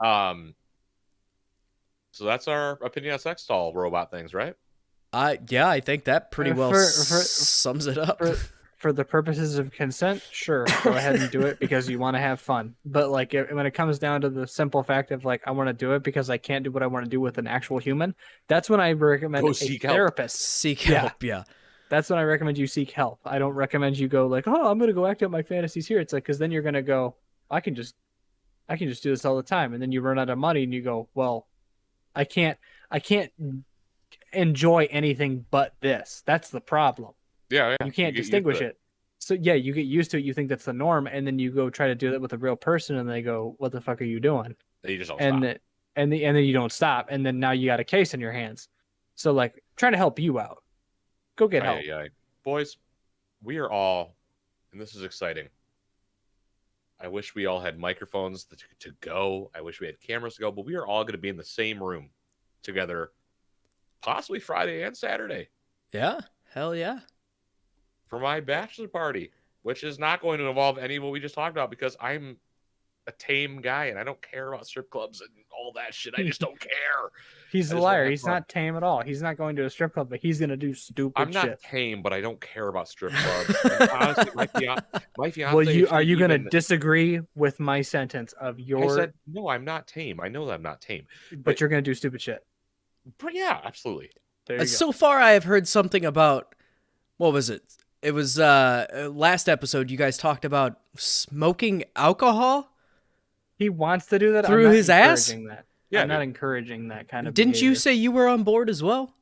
So that's our opinion on sex doll robot things, right? Yeah, I think that pretty well sums it up. For the purposes of consent, sure, go ahead and do it because you want to have fun. But like when it comes down to the simple fact of like I want to do it because I can't do what I want to do with an actual human, that's when I recommend a therapist. Seek help, yeah. That's when I recommend you seek help. I don't recommend you go like, oh, I'm gonna go act out my fantasies here. It's like because then you're gonna go, I can just do this all the time, and then you run out of money and you go, well, I can't enjoy anything but this. That's the problem. Yeah. You can't distinguish it. So yeah, you get used to it. You think that's the norm, and then you go try to do that with a real person, and they go, "What the fuck are you doing?" And you just don't stop. And then you don't stop, and then now you got a case in your hands. So like, trying to help you out. Go get help. Yeah, boys, we are all, and this is exciting. I wish we all had microphones to go. I wish we had cameras to go, but we are all going to be in the same room together, possibly Friday and Saturday. Yeah, hell yeah. For my bachelor party, which is not going to involve any of what we just talked about because I'm a tame guy and I don't care about strip clubs and all that shit. I just don't care. He's a liar. He's not tame at all. He's not going to a strip club, but he's going to do stupid shit. I'm not tame, but I don't care about strip clubs. And honestly, my fiance. Well, are you going to disagree with my sentence of your? I said no. I'm not tame. I know that I'm not tame, but you're going to do stupid shit. But yeah, absolutely. So far, I have heard something about what was it? It was last episode. You guys talked about smoking alcohol. He wants to do that through his ass. That. Yeah, I'm not encouraging that kind of. Didn't behavior. you say you were on board as well?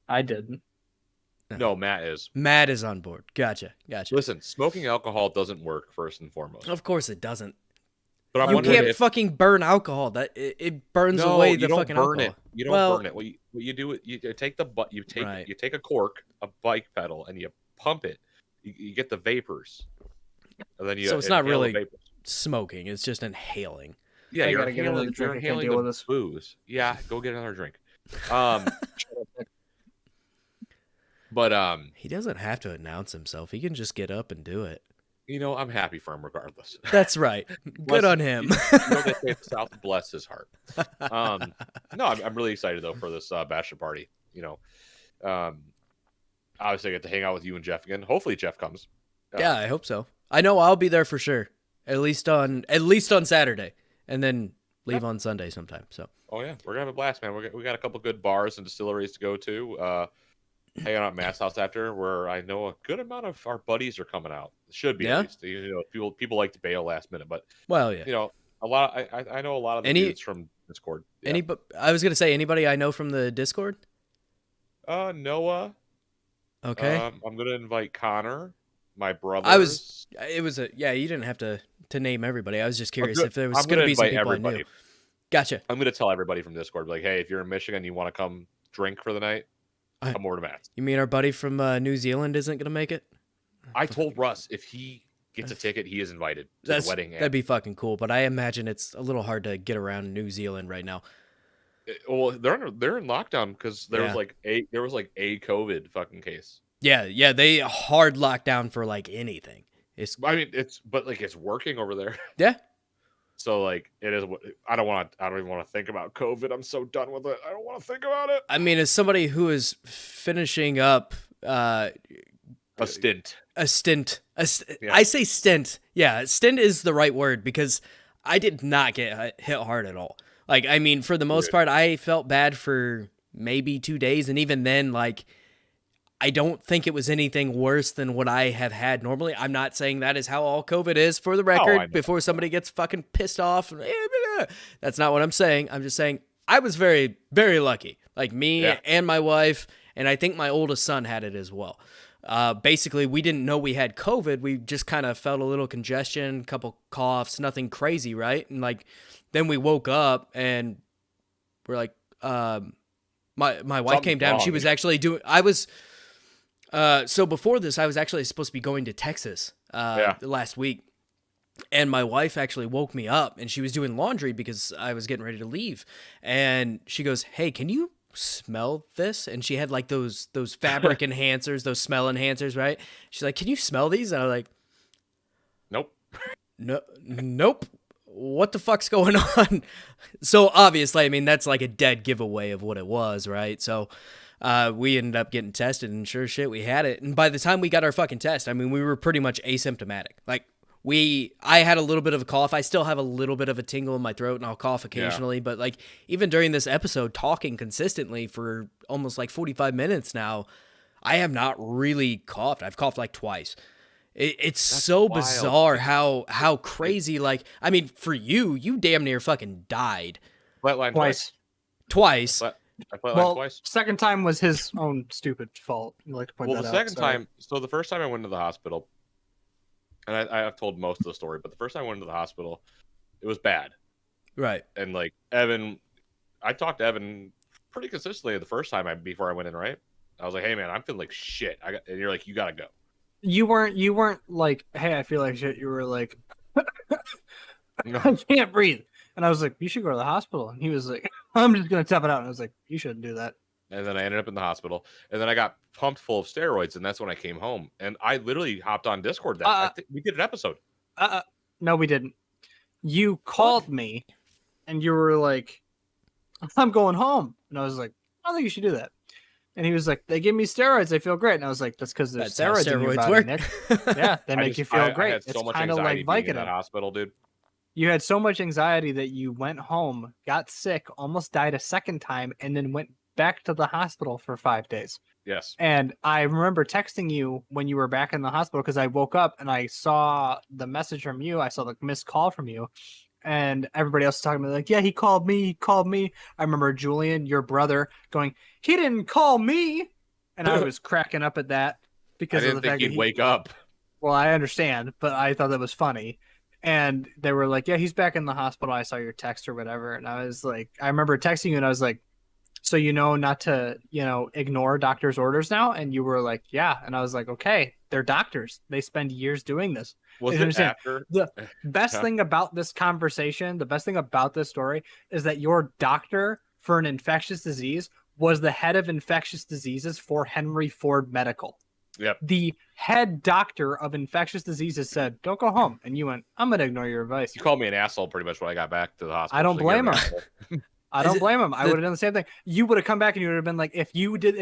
I didn't. No, Matt is. Matt is on board. Gotcha. Listen, smoking alcohol doesn't work first and foremost. Of course it doesn't. But you can't fucking burn alcohol. That it burns away the fucking alcohol. You don't burn it. What you do, you take you take a cork, a bike pedal, and you pump it. You get the vapors, and then you. So it's not really smoking; it's just inhaling. Yeah, you're inhaling the booze. Yeah, go get another drink. But he doesn't have to announce himself. He can just get up and do it. I'm happy for him regardless. That's right. Good on him. They say the South bless his heart. No, I'm really excited though for this bachelor party. Obviously I get to hang out with you and Jeff again. Hopefully Jeff comes. Yeah, I hope so. I know I'll be there for sure. At least on Saturday, and then leave on Sunday sometime. So. Oh yeah, we're gonna have a blast, man. We got a couple good bars and distilleries to go to. Hanging out at Matt's house after, where I know a good amount of our buddies are coming out. Should be at least. People like to bail last minute, but a lot. I know a lot of the dudes from Discord. Yeah. I was gonna say anybody I know from the Discord. Noah. Okay. I'm gonna invite Connor, my brother. You didn't have to name everybody. I was just curious if there was gonna be some people I knew. Gotcha. I'm gonna tell everybody from Discord, like, hey, if you're in Michigan, and you want to come drink for the night. Come over to Matt's. You mean our buddy from New Zealand isn't going to make it? I told Russ if he gets a ticket, he is invited to the wedding. That'd be fucking cool, but I imagine it's a little hard to get around New Zealand right now. Well, they're in lockdown because there was like a COVID fucking case. Yeah, they hard lockdown for like anything. It's working over there. Yeah. So like it is. I don't even want to think about COVID. I'm so done with it. I don't want to think about it. I mean, as somebody who is finishing up a stint. a stint. Yeah. I say stint. Yeah, stint is the right word because I did not get hit hard at all. Like, I mean, for the most part, I felt bad for maybe 2 days. And even then, like, I don't think it was anything worse than what I have had normally. I'm not saying that is how all COVID is, for the record, before somebody gets fucking pissed off. That's not what I'm saying. I'm just saying I was very, very lucky. Like, me and my wife, and I think my oldest son had it as well. Basically, we didn't know we had COVID. We just kind of felt a little congestion, couple coughs, nothing crazy, right? And like, then we woke up and we're like, my wife came down. She was actually doing. So before this, I was actually supposed to be going to Texas last week. And my wife actually woke me up and she was doing laundry because I was getting ready to leave. And she goes, "Hey, can you smell this?" And she had like those fabric enhancers, those smell enhancers, right? She's like, "Can you smell these?" And I was like, Nope. Nope. What the fuck's going on? So obviously, I mean, that's like a dead giveaway of what it was, right? So we ended up getting tested and sure shit, we had it. And by the time we got our fucking test, I mean, we were pretty much asymptomatic. Like, I had a little bit of a cough. I still have a little bit of a tingle in my throat and I'll cough occasionally. But like, even during this episode, talking consistently for almost like 45 minutes now, I have not really coughed. I've coughed like twice. It's so wild. Bizarre how crazy, like, I mean, for you damn near fucking died. Flatline Twice. I flatlined twice. Second time was his own stupid fault. You like to point that out. Well, the second time, so the first time I went to the hospital, and I've told most of the story, but the first time I went to the hospital, it was bad. Right. And like Evan, I talked to Evan pretty consistently the first time before I went in, right? I was like, "Hey man, I'm feeling like shit." And you're like, "You gotta go." You weren't like, "Hey, I feel like shit." You were like, "I can't breathe." And I was like, "You should go to the hospital." And he was like, "I'm just gonna tough it out." And I was like, "You shouldn't do that." And then I ended up in the hospital, and then I got pumped full of steroids, and that's when I came home. And I literally hopped on Discord. I think we did an episode. No, we didn't. You called me, and you were like, "I'm going home," and I was like, "I don't think you should do that." And he was like, "They give me steroids. I feel great." And I was like, "That's because there's steroids in your body, work. Nick." Yeah, they make you feel great. I had so it's much kind of anxiety like being in Vicodin. that hospital, dude. You had so much anxiety that you went home, got sick, almost died a second time, and then went back to the hospital for 5 days. Yes. And I remember texting you when you were back in the hospital because I woke up and I saw the message from you. I saw the missed call from you. And everybody else was talking about like, "Yeah, he called me. He called me." I remember Julian, your brother, going, "He didn't call me." And I was cracking up at that because I didn't of the fact think that he'd wake up. Well, I understand, but I thought that was funny. And they were like, "Yeah, he's back in the hospital. I saw your text or whatever." And I was like, I remember texting you and I was like, "So you know not to, ignore doctor's orders now?" And you were like, "Yeah." And I was like, "Okay, they're doctors. They spend years doing this." Was it after? The best thing about this conversation, the best thing about this story is that your doctor for an infectious disease was the head of infectious diseases for Henry Ford Medical. Yep. The head doctor of infectious diseases said, "Don't go home." And you went, "I'm going to ignore your advice." You called me an asshole pretty much when I got back to the hospital. I don't blame him. I don't blame him. I would have done the same thing. You would have come back and you would have been like, if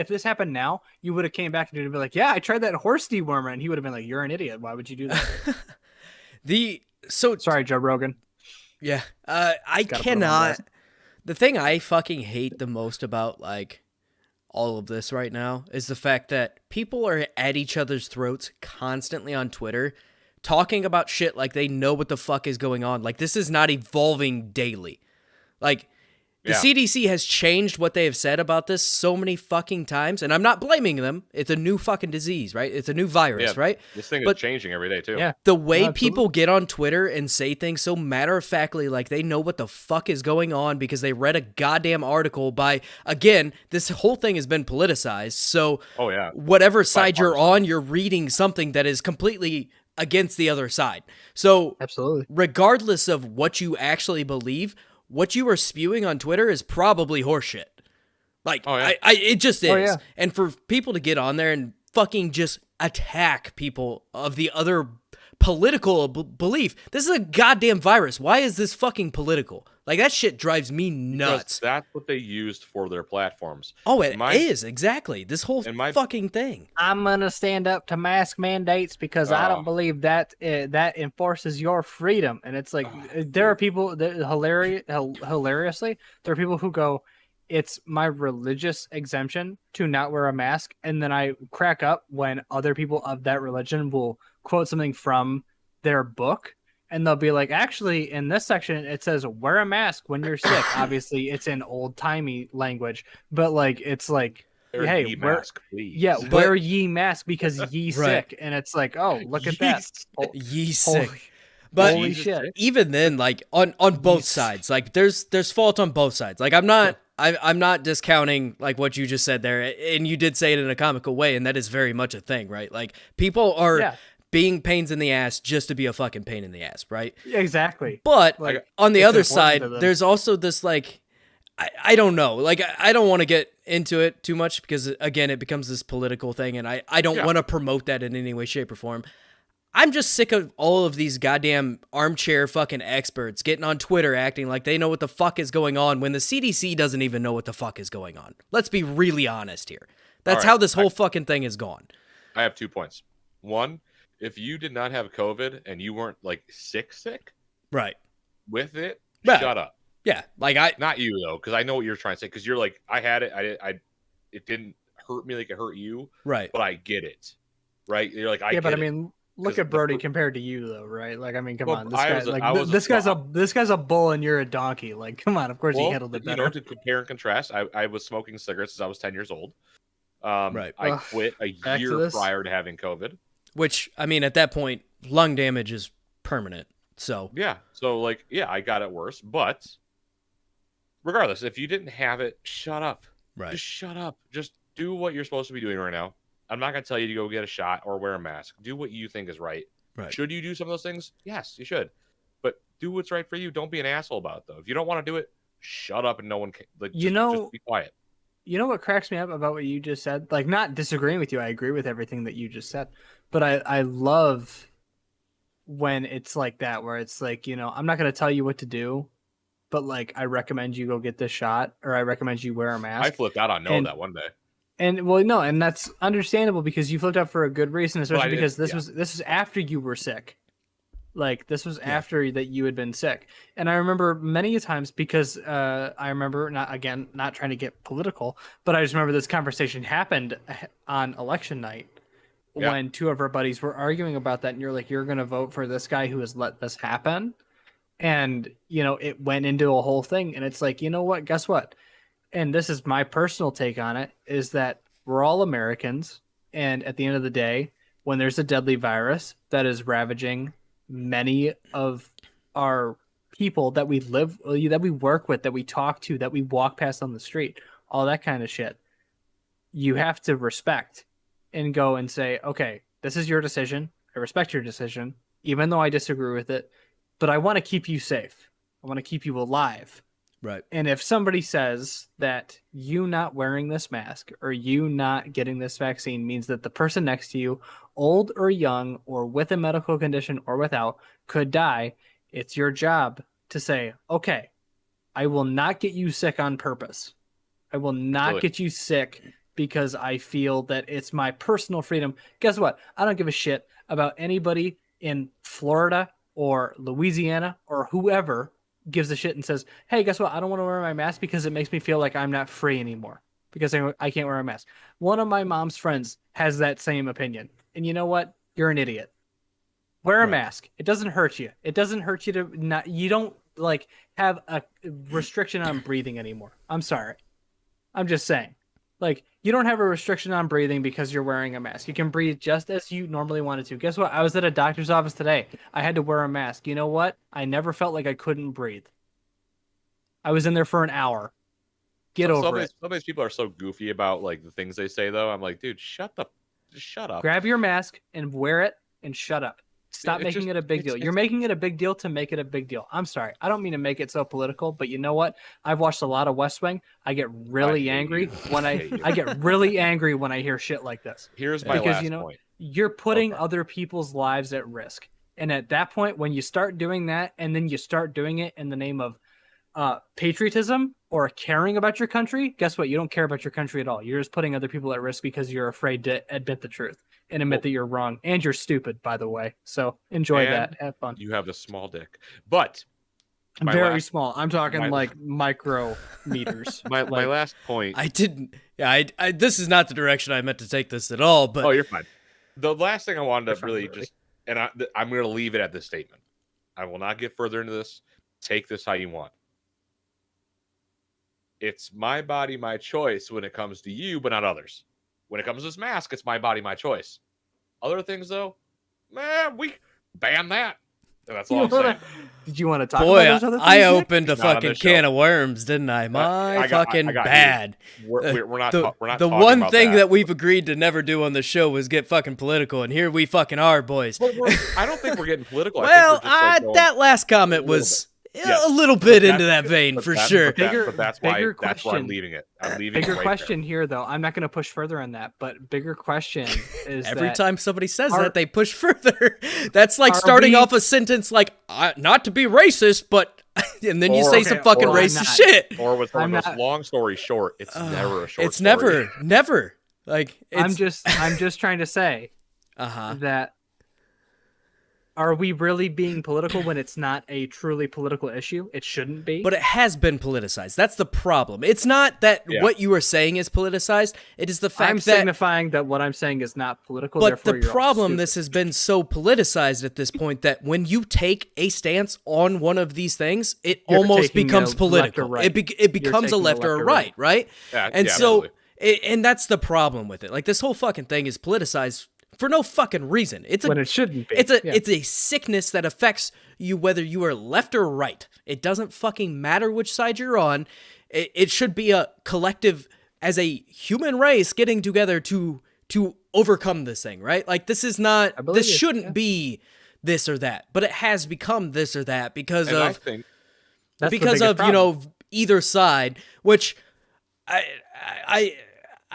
this happened now, you would have came back and you'd have been like, "Yeah, I tried that horse dewormer." And he would have been like, "You're an idiot. Why would you do that?" Sorry, Joe Rogan. Yeah. I cannot. The thing I fucking hate the most about like all of this right now is the fact that people are at each other's throats constantly on Twitter talking about shit like they know what the fuck is going on. Like, this is not evolving daily. Like, the CDC has changed what they have said about this so many fucking times, and I'm not blaming them. It's a new fucking disease, right? It's a new virus, right? This thing is changing every day, too. Yeah. The way people get on Twitter and say things so matter-of-factly like they know what the fuck is going on because they read a goddamn article by, again, this whole thing has been politicized, so whatever side you're on, you're reading something that is completely against the other side. So, absolutely, regardless of what you actually believe, what you are spewing on Twitter is probably horseshit. Like, it just is. Yeah. And for people to get on there and fucking just attack people of the other political belief, this is a goddamn virus. Why is this fucking political? Like, that shit drives me Because nuts. that's what they used for their platforms. Oh, it is, exactly. This whole in my- fucking thing. I'm gonna stand up to mask mandates because I don't believe that that enforces your freedom. And it's like there are people that hilariously, there are people who go, "It's my religious exemption to not wear a mask," and then I crack up when other people of that religion will quote something from their book. And they'll be like, actually, in this section, it says wear a mask when you're sick. Obviously, it's in old timey language, but like, it's like, Wear hey, ye wear, mask, please. yeah, wear ye mask because ye Right. sick. And it's like, oh, look at Ye that. Ye sick. Holy, But holy Jesus shit. sick? even then, like on both Yes. sides, like there's fault on both sides. Like I'm not discounting like what you just said there, and you did say it in a comical way, and that is very much a thing, right? Like people are being pains in the ass just to be a fucking pain in the ass, right? Exactly. But Like, on the it's other important side, to them. there's also this like I don't know. Like I don't want to get into it too much because again, it becomes this political thing, and I don't want to promote that in any way, shape, or form. I'm just sick of all of these goddamn armchair fucking experts getting on Twitter acting like they know what the fuck is going on when the CDC doesn't even know what the fuck is going on. Let's be really honest here. That's All right, how this whole fucking thing is gone. I have 2 points. One, if you did not have COVID and you weren't like sick Right. with it, Right. shut up. Yeah. Like Not you though, because I know what you're trying to say. Because you're like, I had it, it didn't hurt me like it hurt you, right. but I get it, right? You're like, I Yeah, get but I it. mean, look 'Cause at Brody compared to you, though, right? Like, I mean, come Well, on, this I guy, was a- like, I was a this guy's a bull and you're a donkey. Like, come on, of course he handled it you know, better. to compare and contrast, I was smoking cigarettes since I was 10 years old. Right. I Ugh, quit a back to year this. prior to having COVID. Which, I mean, at that point, lung damage is permanent. So, Yeah. So, like, yeah, I got it worse. But regardless, if you didn't have it, shut up. right. Just shut up. Just do what you're supposed to be doing right now. I'm not going to tell you to go get a shot or wear a mask. Do what you think is right. Right. Should you do some of those things? Yes, you should. But do what's right for you. Don't be an asshole about it, though. If you don't want to do it, shut up and no one can. Like, just be quiet. You know what cracks me up about what you just said? Like, not disagreeing with you. I agree with everything that you just said. But I love when it's like that, where it's like, you know, I'm not going to tell you what to do, but like, I recommend you go get this shot, or I recommend you wear a mask. I flipped out on that one day. And well, no, and that's understandable because you flipped out for a good reason, especially did- because this yeah. was after you were sick. Like, this was after that you had been sick. And I remember many times because I remember, not trying to get political, but I just remember this conversation happened on election night when two of our buddies were arguing about that. And you're like, you're going to vote for this guy who has let this happen. And, you know, it went into a whole thing. And it's like, you know what? Guess what? And this is my personal take on it, is that we're all Americans. And at the end of the day, when there's a deadly virus that is ravaging many of our people that we live, that we work with, that we talk to, that we walk past on the street, all that kind of shit, you have to respect and go and say, okay, this is your decision. I respect your decision, even though I disagree with it, but I want to keep you safe. I want to keep you alive. Right. And if somebody says that you not wearing this mask or you not getting this vaccine means that the person next to you, old or young or with a medical condition or without, could die, it's your job to say, okay, I will not get you sick on purpose. I will not get you sick because I feel that it's my personal freedom. Guess what? I don't give a shit about anybody in Florida or Louisiana or whoever gives a shit and says, hey, guess what? I don't want to wear my mask because it makes me feel like I'm not free anymore because I can't wear a mask. One of my mom's friends has that same opinion. And you know what? You're an idiot. Wear a mask. It doesn't hurt you. It doesn't hurt you to not, you don't like have a restriction on breathing anymore. I'm sorry. I'm just saying. Like, you don't have a restriction on breathing because you're wearing a mask. You can breathe just as you normally wanted to. Guess what? I was at a doctor's office today. I had to wear a mask. You know what? I never felt like I couldn't breathe. I was in there for an hour. Get over it. Some of these people are so goofy about like the things they say, though. I'm like, dude, shut up. Grab your mask and wear it and shut up. Stop making it a big deal. You're making it a big deal to make it a big deal. I'm sorry. I don't mean to make it so political, but you know what? I've watched a lot of West Wing. I get really angry when I get really angry when I hear shit like this. Here's my last point. You're putting other people's lives at risk. And at that point, when you start doing that, and then you start doing it in the name of patriotism or caring about your country, guess what? You don't care about your country at all. You're just putting other people at risk because you're afraid to admit the truth and admit that you're wrong. And you're stupid, by the way. So enjoy that. Have fun. You have a small dick. But very small. I'm talking like micrometers. My last point. I didn't. Yeah, I this is not the direction I meant to take this at all. But you're fine. The last thing I wanted to really just, and I'm going to leave it at this statement. I will not get further into this. Take this how you want. It's my body, my choice when it comes to you, but not others. When it comes to this mask, it's my body, my choice. Other things, though, man, we ban that. That's all I'm saying. Did you want to talk Boy, about those other things? I opened a fucking can of worms, didn't I? I Fucking got bad. We're not. The one thing that we've agreed to never do on the show was get fucking political, and here we fucking are, boys. I don't think we're getting political. Well, that last comment was a little bit into that vein for sure. But that's why I'm leaving it. I'm leaving bigger it right question here, though. I'm not going to push further on that, but bigger question is every time somebody says that, they push further. That's like starting off a sentence like, not to be racist, but, and then you say some fucking racist shit. Or with one of those long story short, it's never a short it's story. never. Like, I'm just trying to say that. Are we really being political when it's not a truly political issue? It shouldn't be. But it has been politicized. That's the problem. It's not that what you are saying is politicized. It is the fact I'm signifying that what I'm saying is not political. But the problem, this has been so politicized at this point that when you take a stance on one of these things, it almost becomes political. Right. It becomes a left or a right? Yeah, and so, and that's the problem with it. Like, this whole fucking thing is politicized for no fucking reason. When it shouldn't be. It's a sickness that affects you whether you are left or right. It doesn't fucking matter which side you're on. It should be a collective, as a human race, getting together to overcome this thing, right? Like, this is not, this shouldn't be this or that, but it has become this or that because of you know, either side, which I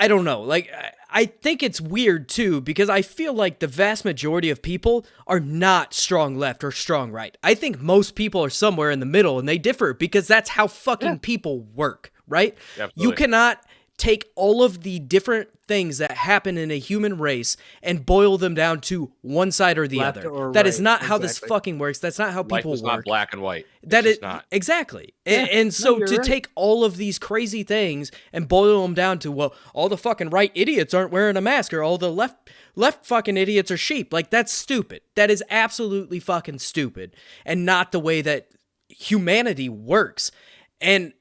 don't know. Like, I think it's weird, too, because I feel like the vast majority of people are not strong left or strong right. I think most people are somewhere in the middle, and they differ because that's how fucking people work, right? Absolutely. You cannot take all of the different things that happen in a human race and boil them down to one side or the other. That is not how this fucking works. That's not how people work. Life is not black and white. That is not. Exactly. And so to take all of these crazy things and boil them down to, well, all the fucking right idiots aren't wearing a mask, or all the left fucking idiots are sheep. Like, that's stupid. That is absolutely fucking stupid, and not the way that humanity works. And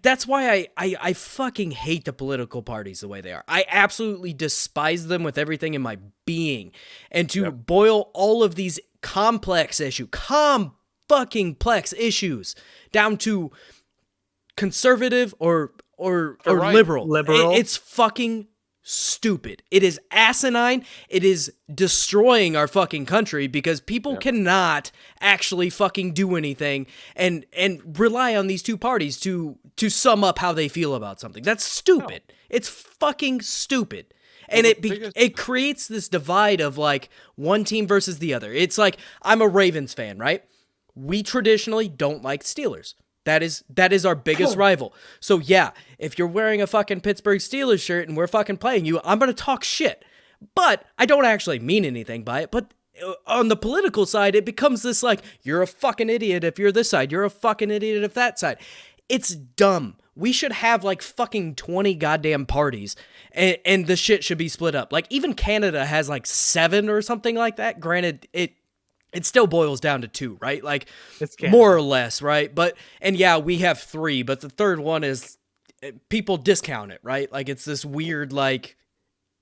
that's why I fucking hate the political parties the way they are. I absolutely despise them with everything in my being. And to boil all of these complex issues down to conservative or liberal. It's fucking stupid. It is asinine. It is destroying our fucking country because people cannot actually fucking do anything and rely on these two parties to sum up how they feel about something. That's stupid. No. It's fucking stupid. And it creates this divide of like one team versus the other. It's like, I'm a Ravens fan, right? We traditionally don't like Steelers. That is our biggest rival. So yeah, if you're wearing a fucking Pittsburgh Steelers shirt and we're fucking playing you, I'm going to talk shit. But I don't actually mean anything by it. But on the political side, it becomes this like, you're a fucking idiot if you're this side. You're a fucking idiot if that side. It's dumb. We should have like fucking 20 goddamn parties and the shit should be split up. Like, even Canada has like 7 or something like that. Granted, it still boils down to 2, right? Like, more or less, right? But, and yeah, we have 3, but the third one is, people discount it, right? Like, it's this weird, like,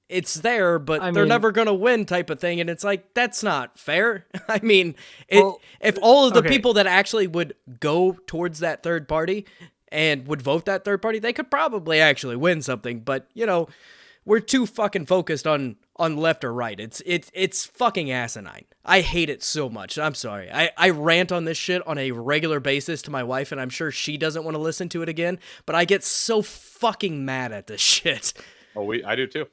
it's there, but they're never going to win type of thing. And it's like, that's not fair. I mean, if all of the people that actually would go towards that third party and would vote that third party, they could probably actually win something. But, you know, we're too fucking focused on left or right. It's fucking asinine. I hate it so much. I'm sorry. I rant on this shit on a regular basis to my wife, and I'm sure she doesn't want to listen to it again, but I get so fucking mad at this shit. Oh, I do too.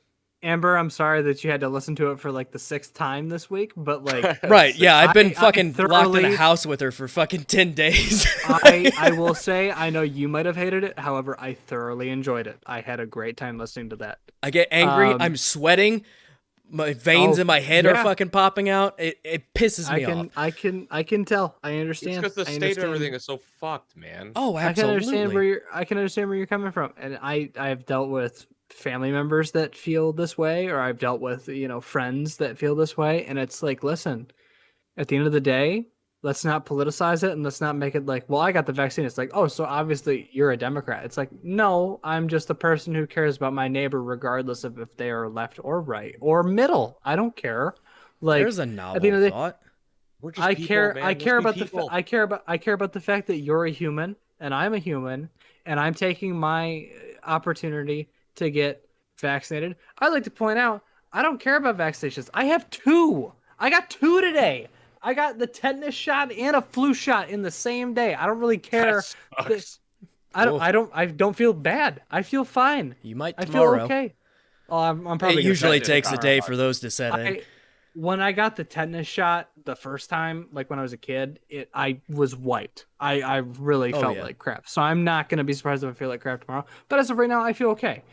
Amber, I'm sorry that you had to listen to it for like the 6th time this week, but like, Right, yeah, I've been fucking locked in a thoroughly- house with her for fucking 10 days. I will say, I know you might have hated it. However, I thoroughly enjoyed it. I had a great time listening to that. I get angry, I'm sweating, my veins in my head are fucking popping out. It pisses me off. I can tell. I understand. It's because the I state of understand. everything is so fucked, man. Oh, I can understand absolutely. I can understand where you're coming from, and I've dealt with family members that feel this way, or I've dealt with friends that feel this way, and it's like, listen, at the end of the day, let's not politicize it and let's not make it like, well, I got the vaccine. It's like, oh, so obviously you're a Democrat. It's like, no, I'm just a person who cares about my neighbor, regardless of if they are left or right or middle. I don't care. Like, There's a at the end novel of the day, thought. We're just I people, care. man. I Let's care be about people. I care about the fact that you're a human and I'm a human, and I'm taking my opportunity to get vaccinated. I'd like to point out, I don't care about vaccinations. I have 2. I got 2 today. I got the tetanus shot and a flu shot in the same day. I don't really care. That sucks. I don't feel bad. I feel fine. You might I feel tomorrow. okay. Oh, I'm probably It gonna usually try to takes a tomorrow. day for those to set in. When I got the tetanus shot the first time, like when I was a kid, I was wiped. I really Oh, felt yeah. like crap. So I'm not gonna be surprised if I feel like crap tomorrow. But as of right now, I feel okay.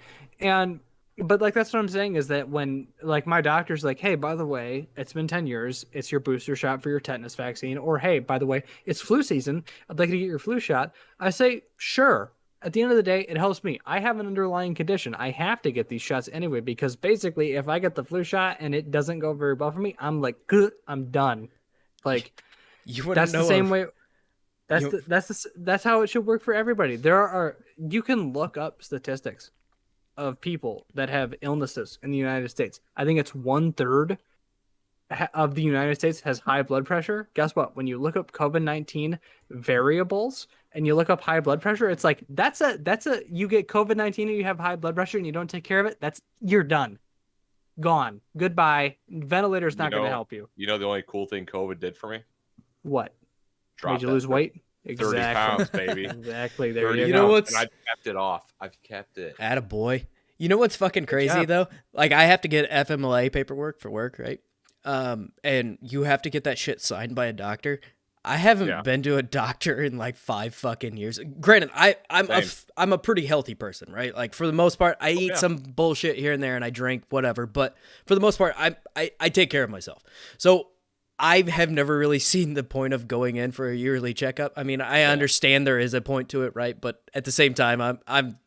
But like that's what I'm saying is that when like my doctor's like, hey, by the way, it's been 10 years. It's your booster shot for your tetanus vaccine. Or hey, by the way, it's flu season. I'd like you to get your flu shot. I say, sure. At the end of the day, it helps me. I have an underlying condition. I have to get these shots anyway because basically, if I get the flu shot and it doesn't go very well for me, I'm like, good, I'm done. Like You want that's to the know same if- way. That's how it should work for everybody. You can look up statistics of people that have illnesses in the United States. I think it's 1/3 of the United States has high blood pressure. Guess what? When you look up COVID-19 variables and you look up high blood pressure, it's like that's a you get COVID-19 and you have high blood pressure and you don't take care of it, you're done. Gone. Goodbye. Ventilator's not going to help you. You know the only cool thing COVID did for me? What? Drop Made you that lose thing. weight? 30 pounds, baby. Exactly. There 30 you You go. know pounds, what's- and I've kept it off. I've kept it. Attaboy. You know what's fucking crazy job. though? Like I have to get FMLA paperwork for work, right? And you have to get that shit signed by a doctor. I haven't Yeah. been to a doctor in like 5 fucking years. Granted, I'm a pretty healthy person, right? Like for the most part, I eat yeah. some bullshit here and there, and I drink whatever. But for the most part, I take care of myself. So I have never really seen the point of going in for a yearly checkup. I mean, I understand there is a point to it, right? But at the same time, I'm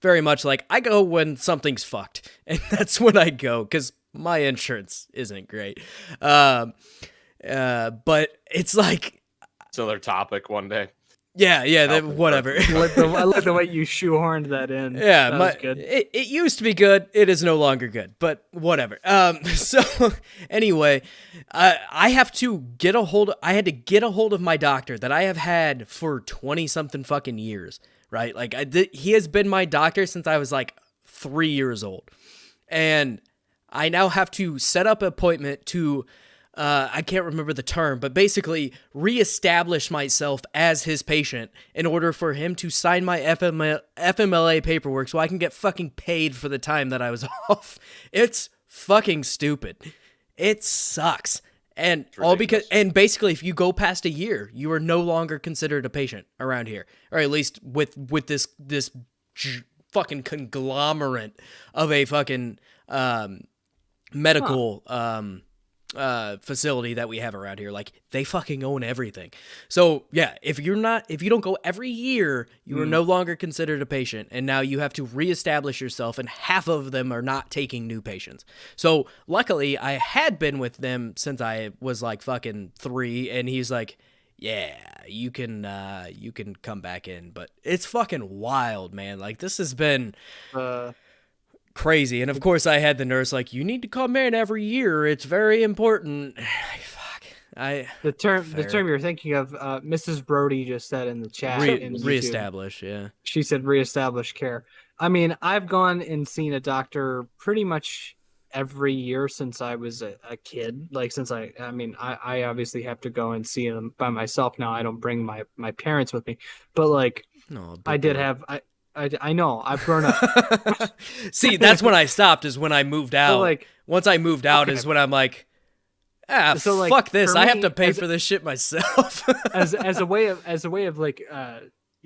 very much like I go when something's fucked, and that's when I go because my insurance isn't great. But it's like. It's another topic one day. Yeah, whatever. I like the way you shoehorned that in. Yeah, that was good. It used to be good. It is no longer good, but whatever. So anyway, I had to get a hold of my doctor that I have had for 20 something fucking years, right? Like he has been my doctor since I was like 3 years old. And I now have to set up an appointment to I can't remember the term, but basically reestablish myself as his patient in order for him to sign my FMLA paperwork so I can get fucking paid for the time that I was off. It's fucking stupid. It sucks. And all because, and basically if you go past a year, you are no longer considered a patient around here, or at least with this fucking conglomerate of a fucking medical facility that we have around here. Like they fucking own everything. So yeah, if you don't go every year, you are no longer considered a patient, and now you have to reestablish yourself, and half of them are not taking new patients. So luckily I had been with them since I was like fucking 3, and he's like, yeah, you can come back in. But it's fucking wild, man. Like this has been crazy. And of course I had the nurse like, you need to come in every year, it's very important. Fuck. The term you're thinking of, Mrs. Brody just said in the chat in YouTube. Reestablish. Yeah, she said reestablish care. I mean, I've gone and seen a doctor pretty much every year since I was a kid. Like since I obviously have to go and see them by myself now. I don't bring my parents with me, but like no, I did have I know I've grown up. See, that's when I stopped. Is when I moved out. like, once I moved out, okay. is when I'm like, So, like, fuck this. for I have me, to pay for this shit myself. as a way of like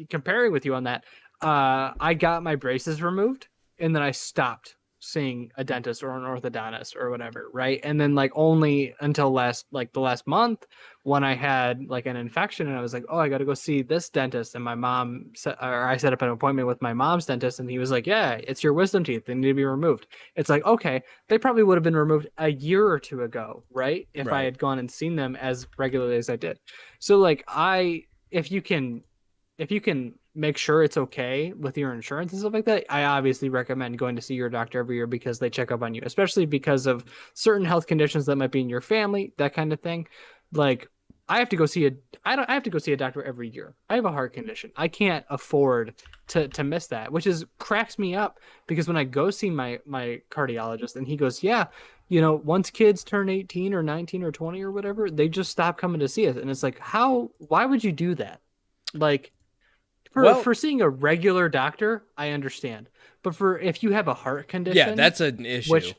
comparing with you on that, I got my braces removed and then I stopped seeing a dentist or an orthodontist or whatever, right? And then like only until the last month when I had like an infection and I was like, oh, I got to go see this dentist, and I set up an appointment with my mom's dentist and he was like, yeah, it's your wisdom teeth, they need to be removed. It's like, okay, they probably would have been removed a year or two ago, right? If I had gone and seen them as regularly as I did. So like if you can make sure it's okay with your insurance and stuff like that, I obviously recommend going to see your doctor every year because they check up on you, especially because of certain health conditions that might be in your family, that kind of thing. Like I have to go see a doctor every year. I have a heart condition. I can't afford to miss that, which cracks me up because when I go see my cardiologist and he goes, yeah, once kids turn 18 or 19 or 20 or whatever, they just stop coming to see us. And it's like, why would you do that? Like, for seeing a regular doctor, I understand, but if you have a heart condition, yeah, that's an issue. Which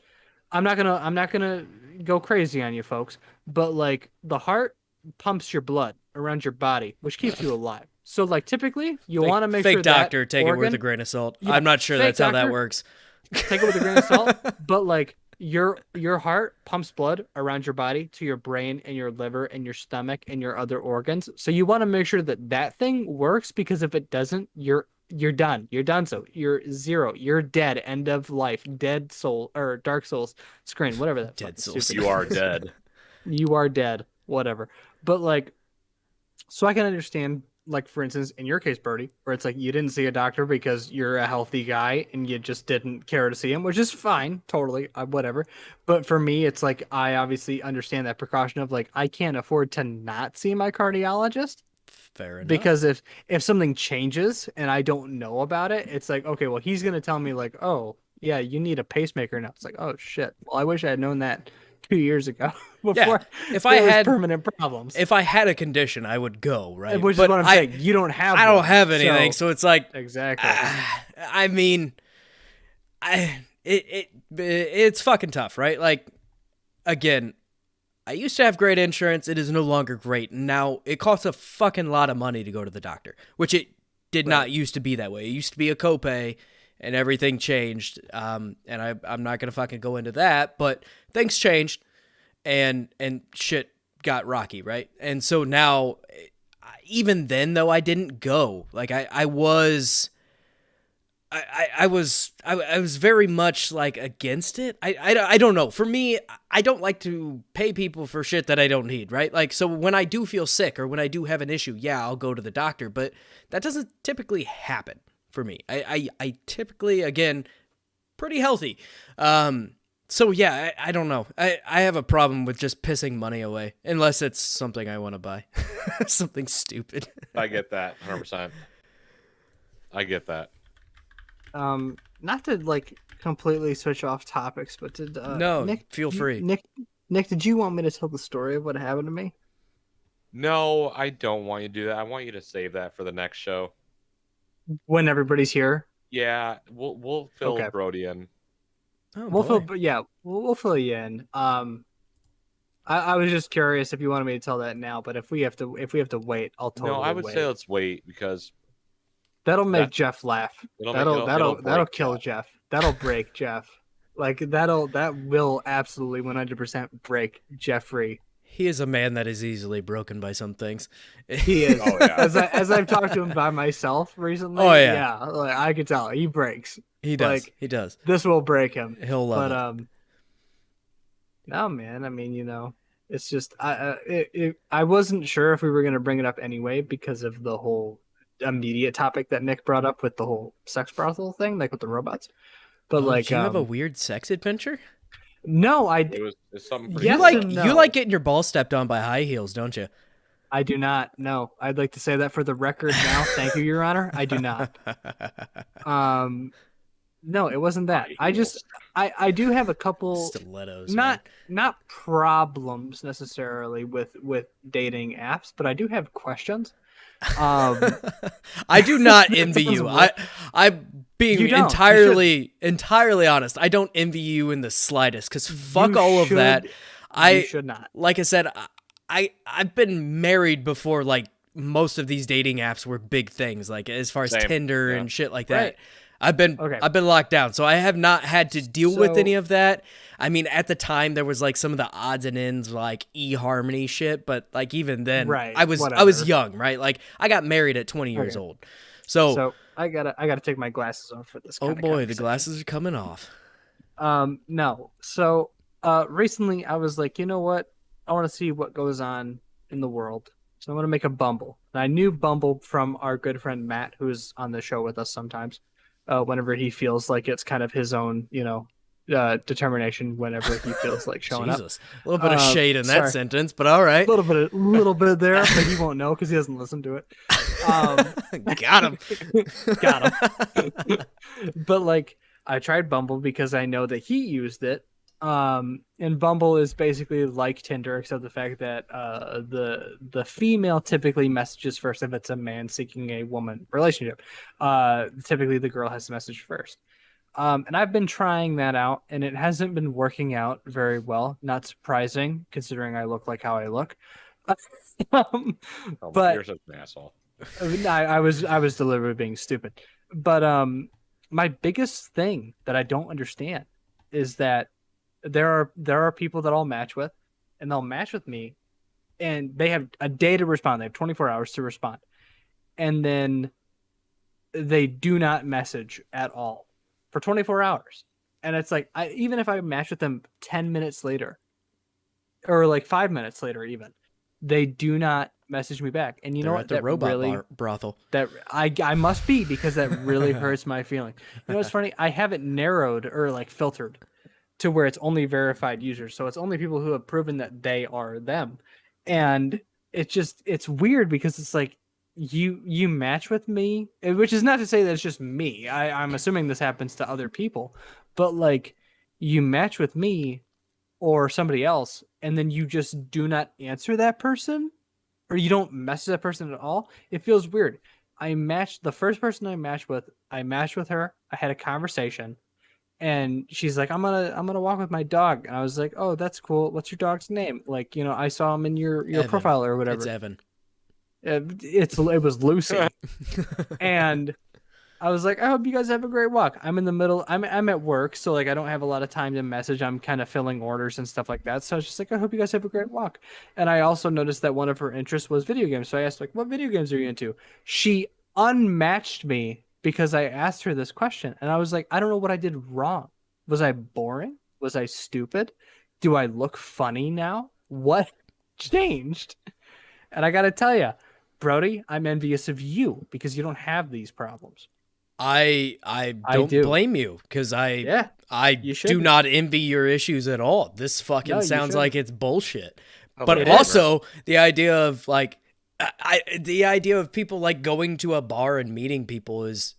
I'm not gonna go crazy on you folks, but like the heart pumps your blood around your body, which keeps you alive. So like typically, you want to make sure fake doctor that take organ, it with a grain of salt. Yeah, I'm not sure that's how that works. Take it with a grain of salt, but like your heart pumps blood around your body to your brain and your liver and your stomach and your other organs. So you want to make sure that thing works, because if it doesn't, you're done. You're done. So you're zero. You're dead. End of life. Dead soul or Dark Souls screen. Whatever that. Dead Souls. You are dead. You are dead. Whatever. But like, so I can understand. Like, for instance, in your case, Birdie, where it's like you didn't see a doctor because you're a healthy guy and you just didn't care to see him, which is fine, totally, whatever. But for me, it's like I obviously understand that precaution of like I can't afford to not see my cardiologist. Fair enough. Because if something changes and I don't know about it, it's like, okay, well, he's gonna tell me like, oh yeah, you need a pacemaker now. It's like, oh shit. Well, I wish I had known that 2 years ago before if I had permanent problems. If I had a condition, I would go, right? Which is what I'm saying. You don't have I don't have anything, so it's like exactly. I mean, it's fucking tough, right? Like, again, I used to have great insurance. It is no longer great. Now it costs a fucking lot of money to go to the doctor, which it did not used to be that way. It used to be a copay, and everything changed. And I'm not gonna fucking go into that, but things changed, and shit got rocky, right? And so now, even then though, I didn't go. Like I was very much like against it. I don't know. For me, I don't like to pay people for shit that I don't need, right? Like, so when I do feel sick or when I do have an issue, yeah, I'll go to the doctor, but that doesn't typically happen for me. I typically, again, pretty healthy. So yeah, I don't know. I have a problem with just pissing money away, unless it's something I want to buy. Something stupid. I get that 100%. I get that. Not to like completely switch off topics, but did no, Nick, feel free. Nick, did you want me to tell the story of what happened to me? No, I don't want you to do that. I want you to save that for the next show. When everybody's here. Yeah, we'll fill Brody in. Oh, we'll fill you in. I was just curious if you wanted me to tell that now, but if we have to wait, I'll totally wait. No, I would say let's wait because that'll make Jeff laugh. That'll kill Jeff. That'll break Jeff. Like that will absolutely 100% break Jeffrey. He is a man that is easily broken by some things. He is. Oh, yeah. As I've talked to him by myself recently. Oh yeah. Like, I could tell he breaks. He does. Like, he does. This will break him. He'll love it. No, man. I mean, it's just I wasn't sure if we were gonna bring it up anyway because of the whole immediate topic that Nick brought up with the whole sex brothel thing, like with the robots. But did you have a weird sex adventure? No, it's something pretty you like getting your balls stepped on by high heels, don't you? I do not. No, I'd like to say that for the record now. Thank you, Your Honor. I do not. No, it wasn't that. I do have a couple stilettos. Not problems necessarily with dating apps, but I do have questions. I do not envy you. I'm being You don't. entirely honest. I don't envy you in the slightest, because fuck You all of that. You should not. Like I said, I've been married before. Like most of these dating apps were big things, like as far as Same. Tinder Yeah. and shit like that. Right. I've been locked down, so I have not had to deal with So- any of that. I mean, at the time there was like some of the odds and ends, like eHarmony shit, but like even then, Right, I was whatever. young, right? Like I got married at 20 years Okay. old, so. So I gotta take my glasses off for this. Oh kind of boy, the conversation. glasses are coming off. No. So recently I was like, you know what? I want to see what goes on in the world. So I'm gonna make a Bumble. And I knew Bumble from our good friend Matt, who's on the show with us sometimes. Whenever he feels like it's kind of his own, determination. Whenever he feels like showing up. Jesus, a little bit of shade in that sorry. sentence, but all right. A little bit there, but he won't know because he hasn't listened to it. Got him. Got him. But like, I tried Bumble because I know that he used it. And Bumble is basically like Tinder, except the fact that the female typically messages first if it's a man seeking a woman relationship. Typically the girl has to message first. And I've been trying that out, and it hasn't been working out very well. Not surprising, considering I look like how I look. Oh, but you're such an asshole. I was deliberately being stupid. But my biggest thing that I don't understand is that there are people that I'll match with, and they'll match with me, and they have a day to respond. They have 24 hours to respond, and then they do not message at all for 24 hours. And it's like, even if I match with them 10 minutes later, or like 5 minutes later, even, they do not message me back. And you know They're what? at the That robot really, brothel. that I must be, because that really hurts my feeling. You know what's funny? I have it narrowed or like filtered to where it's only verified users. So it's only people who have proven that they are them. And it's weird because it's like you match with me, which is not to say that it's just me. I'm assuming this happens to other people, but like you match with me or somebody else, and then you just do not answer that person, or you don't message that person at all. It feels weird. The first person I matched with her. I had a conversation, and she's like, I'm gonna walk with my dog. And I was like, oh, that's cool. What's your dog's name? Like, I saw him in your Evan. profile or whatever. It's Evan. It was Lucy. And I was like, I hope you guys have a great walk. I'm in the middle. I'm at work, so like I don't have a lot of time to message. I'm kind of filling orders and stuff like that. So I was just like, I hope you guys have a great walk. And I also noticed that one of her interests was video games. So I asked, like, what video games are you into? She unmatched me because I asked her this question. And I was like, I don't know what I did wrong. Was I boring? Was I stupid? Do I look funny now? What changed? And I got to tell you, Brody, I'm envious of you because you don't have these problems. I don't do. blame you, because I you do shouldn't. not envy your issues at all. This fucking No, you sounds shouldn't. like it's bullshit. Oh, But it also the idea of like the idea of people like going to a bar and meeting people is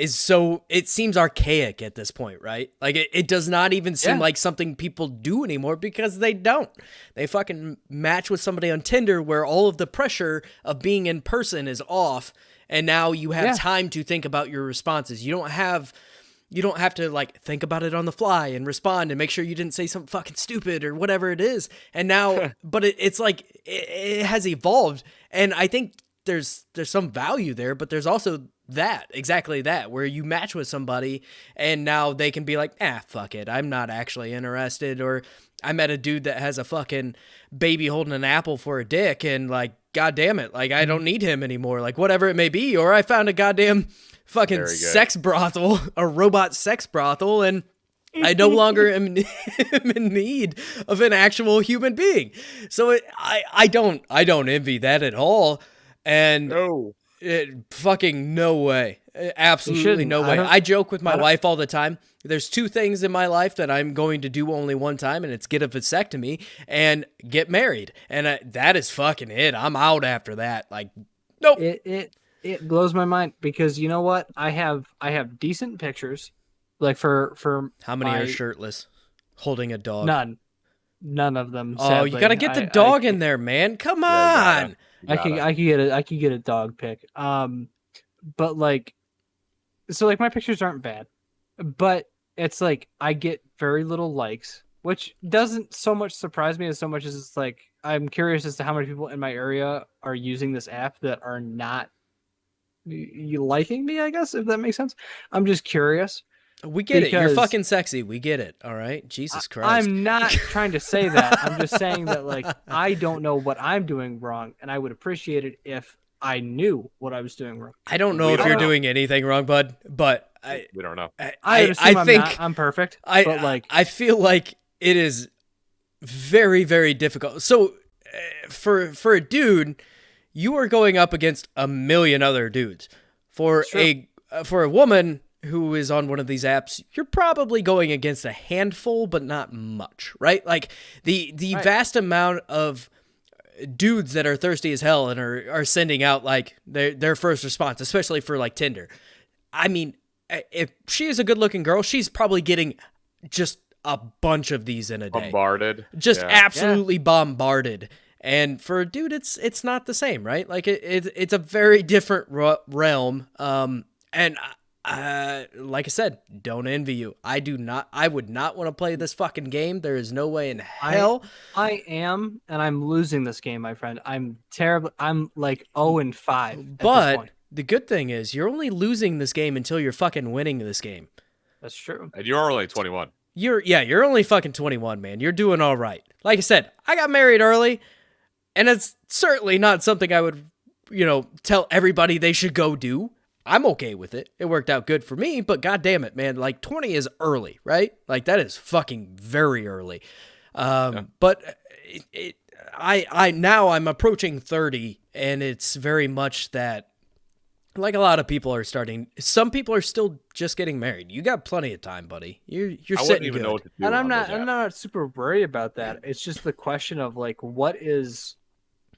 so, it seems archaic at this point, right? Like it does not even seem Yeah. like something people do anymore, because they don't. They fucking match with somebody on Tinder where all of the pressure of being in person is off, and now you have Yeah. time to think about your responses. You don't have to like think about it on the fly and respond and make sure you didn't say something fucking stupid or whatever it is. And now, but it's like it has evolved, and I think there's some value there, but there's also exactly that, where you match with somebody and now they can be like, fuck it, I'm not actually interested, or I met a dude that has a fucking baby holding an apple for a dick, and like, god damn it, like I don't need him anymore, like whatever it may be, or I found a goddamn fucking Very good. sex brothel, a robot sex brothel, and I no longer am in need of an actual human being. So I don't envy that at all. And No. fucking no way. Absolutely shouldn't. no way. I joke with my don't- wife all the time. There's two things in my life that I'm going to do only one time, and it's get a vasectomy and get married. And that is fucking it. I'm out after that. Like, nope. It blows my mind, because you know what? I have decent pictures, like for How many my- are shirtless, holding a dog? None of them. Oh, Sadly. you gotta get the dog in there, man. Come Yeah, on. you gotta. I could get a dog pic. But like, so like my pictures aren't bad, but it's like I get very little likes, which doesn't so much surprise me as so much as it's like I'm curious as to how many people in my area are using this app that are not you liking me, I guess, if that makes sense. I'm just curious. We get it. You're Because fucking sexy. We get it. All right. Jesus Christ. I'm not trying to say that. I'm just saying that like I don't know what I'm doing wrong, and I would appreciate it if I knew what I was doing wrong. I don't know We if don't you're know. doing anything wrong, bud, but We don't know. I assume I'm think not. I'm perfect. I but like I feel like it is very, very difficult. So for a dude, you are going up against a million other dudes. For a woman who is on one of these apps, you're probably going against a handful, but not much, right? Like the Right. vast amount of dudes that are thirsty as hell and are sending out like their first response, especially for like Tinder. I mean, if she is a good looking girl, she's probably getting just a bunch of these in a day. Bombarded. Just Yeah. absolutely bombarded. And for a dude, it's not the same, right? Like it's a very different realm. And like I said, don't envy you. I would not want to play this fucking game. There is no way in hell. I am, and I'm losing this game, my friend. I'm terrible. I'm like 0-5 at this But point. the good thing is you're only losing this game until you're fucking winning this game. That's true. And you're only 21. You're only fucking 21, man. You're doing all right. Like I said, I got married early, and it's certainly not something I would, tell everybody they should go do. I'm okay with it. It worked out good for me, but god damn it, man. Like 20 is early, right? Like that is fucking very early. But now I'm approaching 30, and it's very much that like a lot of people are starting. Some people are still just getting married. You got plenty of time, buddy. You're I wouldn't sitting even good. know what to do. And on those I'm apps. not super worried about that. It's just the question of like what is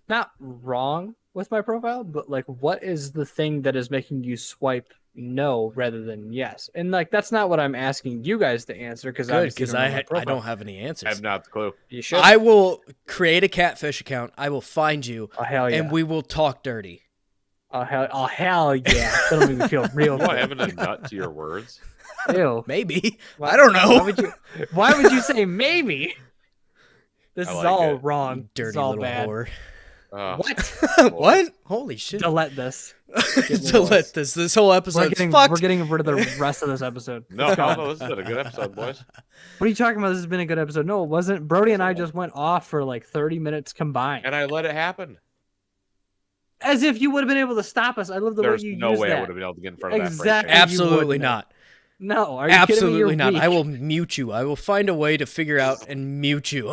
not wrong with my profile, but like what is the thing that is making you swipe no rather than yes? And like that's not what I'm asking you guys to answer because Good, because I don't have any I answers. have not the clue. You should. I will create a catfish account. I will find you, Oh hell yeah! and we will talk dirty. Oh hell yeah! That'll make me feel real You want good. having a nut to your words? Ew. Maybe. Why- I don't know. Why would you say maybe? This I is like all it. wrong. This Dirty is all little bad. whore. What? What? Holy shit. Delete this. Delete this. This whole episode's fucked. We're getting rid of the rest of this episode. No, It's gone. no, this has been a good episode, boys. What are you talking about? This has been a good episode. No, it wasn't. Brody and I just went off for like 30 minutes combined. And I let it happen. As if you would have been able to stop us. I love the There's way you no use way that. I would have been able to get in front of that. Exactly. Freight Absolutely wouldn't have. not. No, are you kidding me? Absolutely You're not. weak. I will mute you. I will find a way to figure out and mute you.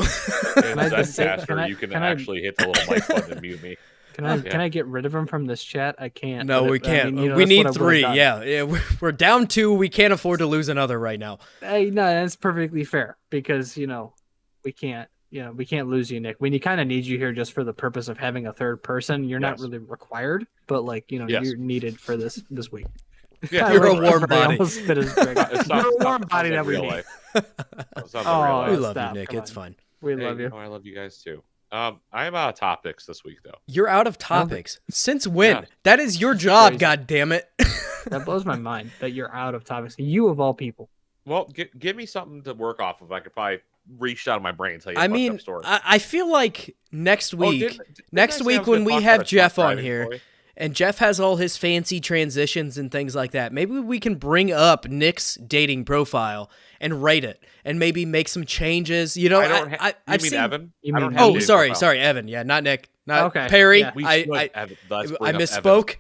train. I In just say- Zencaster, can I- you can can I- actually hit the little mic button and mute me. Can I get rid of him from this chat? I can't. No, but we I can't. mean, you know, We that's need what I would've 3. done. Yeah, we're down 2. We can't afford to lose another right now. Hey, no, that's perfectly fair because we can't. We can't lose you, Nick. We kind of need you here just for the purpose of having a third person. You're not Yes. really required, but like Yes. you're needed for this week. Yeah, You're a Like, warm I body. almost spit his drink. It's not, You're a it's not- warm it's body not that we real need. life. It's not Oh, the real We life. love stop, you, Nick. come It's on. fine. We Hey, love you. no, I love you guys too. I am out of topics this week though. You're out of topics. Since when? Yeah. That is your job, Crazy. god damn it. That blows my mind that you're out of topics. You of all people. Well, give me something to work off of. I could probably reach out of my brain and tell you. I a fucked mean, up story. I feel like next Oh, week, didn't next I say I week was when gonna we talk have about a Jeff truck on driving here, story? and Jeff has all his fancy transitions and things like that, maybe we can bring up Nick's dating profile and rate it, and maybe make some changes. You know, I don't. I've You mean seen. Evan? You I mean don't have a Oh, dating sorry, profile. sorry, Evan. Yeah, not Nick, not Okay, Perry. yeah. We I should, Evan. Let's I bring up misspoke.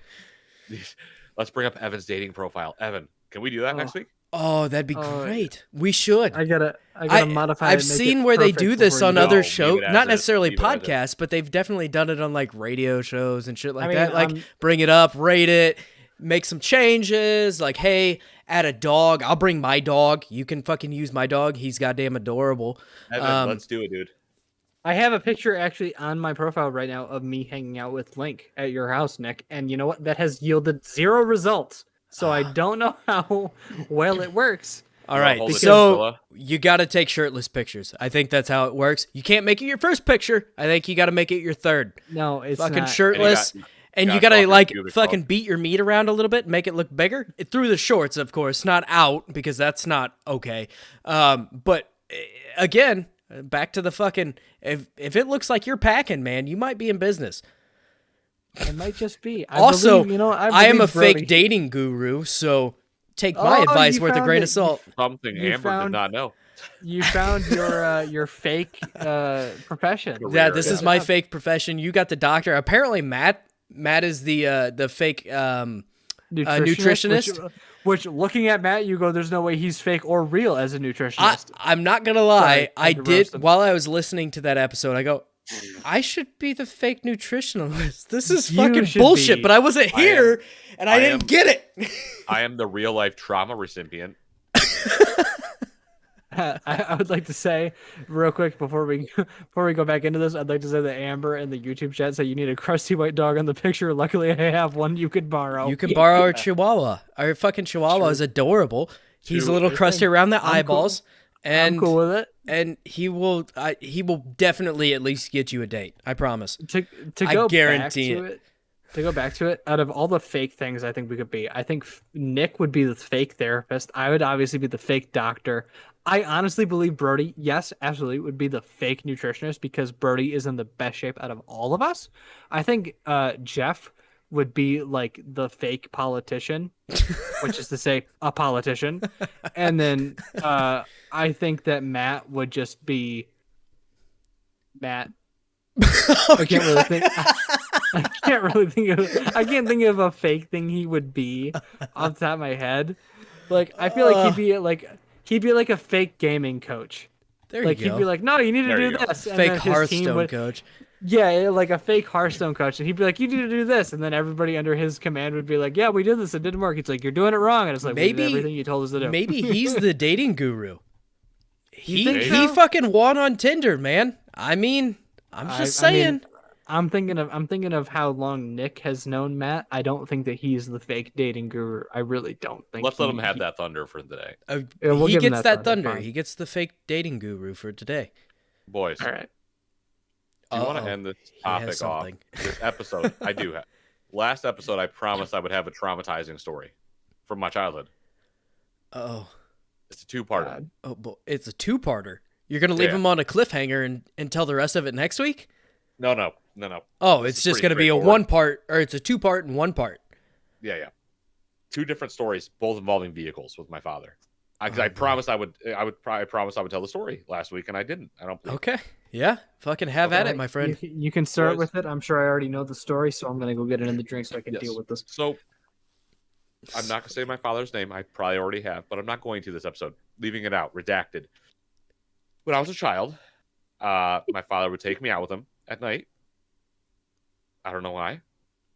Let's bring up Evan's dating profile. Evan, can we do that Oh. next week? Oh, that'd be Oh, great. We should. I gotta modify. I've it, make seen it where they perfect do this before on you- other No, shows, leave it as not is. necessarily Leave it as is. podcasts, but they've definitely done it on like radio shows and shit like I mean, that. Like bring it up, rate it, make some changes. Like, hey, add a dog. I'll bring my dog. You can fucking use my dog. He's goddamn adorable. Evan, let's do it, dude. I have a picture actually on my profile right now of me hanging out with Link at your house, Nick, and you know what? That has yielded 0 results. So I don't know how well it works. All Well, right, hold it, so Priscilla. you got to take shirtless pictures. I think that's how it works. You can't make it your first picture. I think you got to make it your third. No, it's Fucking not. shirtless, And you Gotta gotta off your like pubic fucking bone. beat your meat around a little bit, make it look bigger through the shorts, of course, not out because that's not okay. But again, back to the fucking if it looks like you're packing, man, you might be in business. It might just be. I Also, believe, I I am a believe Brody. fake dating guru, so take my Oh, advice you with a found grain it. of salt. Something You Amber did not know. You found your fake profession. Yeah, Career, this yeah. is my fake profession. You got the doctor. Apparently, Matt is the fake nutritionist. Which looking at Matt, you go, "There's no way he's fake or real as a nutritionist." I'm not gonna lie. Sorry, I I had to did roast him. while I was listening to that episode. I go, I should be the fake nutritionalist. This is You fucking should bullshit. be. But I wasn't here, and I didn't get it. I am the real life trauma recipient. I would like to say real quick before we go back into this, I'd like to say that Amber in the YouTube chat said you need a crusty white dog on the picture. Luckily, I have one you could borrow. You can borrow our Chihuahua. Our fucking Chihuahua is adorable. He's a little crusty around the eyeballs, and I'm cool with it. And he will definitely at least get you a date. I promise. To I go guarantee back to it. To go back to it, out of all the fake things I think we could be, I think Nick would be the fake therapist. I would obviously be the fake doctor. I honestly believe Brody, yes, absolutely, would be the fake nutritionist because Brody is in the best shape out of all of us. I think Jeff would be like the fake politician, which is to say a politician. And then I think that Matt would just be Matt. I can't really think. I can't think of a fake thing he would be off the top of my head. Like I feel like he'd be like a fake gaming coach. There Like you go. he'd be like, "No, you need to do this." And Fake then his team Hearthstone would, coach. yeah, like a fake Hearthstone coach, and he'd be like, "You need to do this," and then everybody under his command would be like, "Yeah, we did this. It didn't work." He's like, "You're doing it wrong," and it's like, "We did everything you told us to do." Maybe he's the dating guru. He think so? fucking won on Tinder, man. I mean, I'm just saying. I'm thinking of how long Nick has known Matt. I don't think that he's the fake dating guru. I really don't think. Let's let him have that thunder for today. Yeah, we'll he give him gets that that thunder, thunder. fine. He gets the fake dating guru for today. Boys, All right. do you want to end this topic off? something. This episode, I do have. Last episode, I promised I would have a traumatizing story from my childhood. Oh, It's a two-parter. but it's a two-parter. You're gonna leave him on a cliffhanger and tell the rest of it next week? No. Oh, This it's is just pretty gonna be a straightforward. one-part, or it's a two-part and one part. Yeah. Two different stories, both involving vehicles with my father. I boy. promised I would tell the story last week, and I didn't. I don't believe. Okay, yeah, fucking have at it, Alright, my friend. You can start Boys. with it. I'm sure I already know the story, so I'm gonna go get it in the drink so I can Yes. deal with this. So, I'm not gonna say my father's name. I probably already have, but I'm not going to this episode. Leaving it out, redacted. When I was a child, my father would take me out with him at night. I don't know why.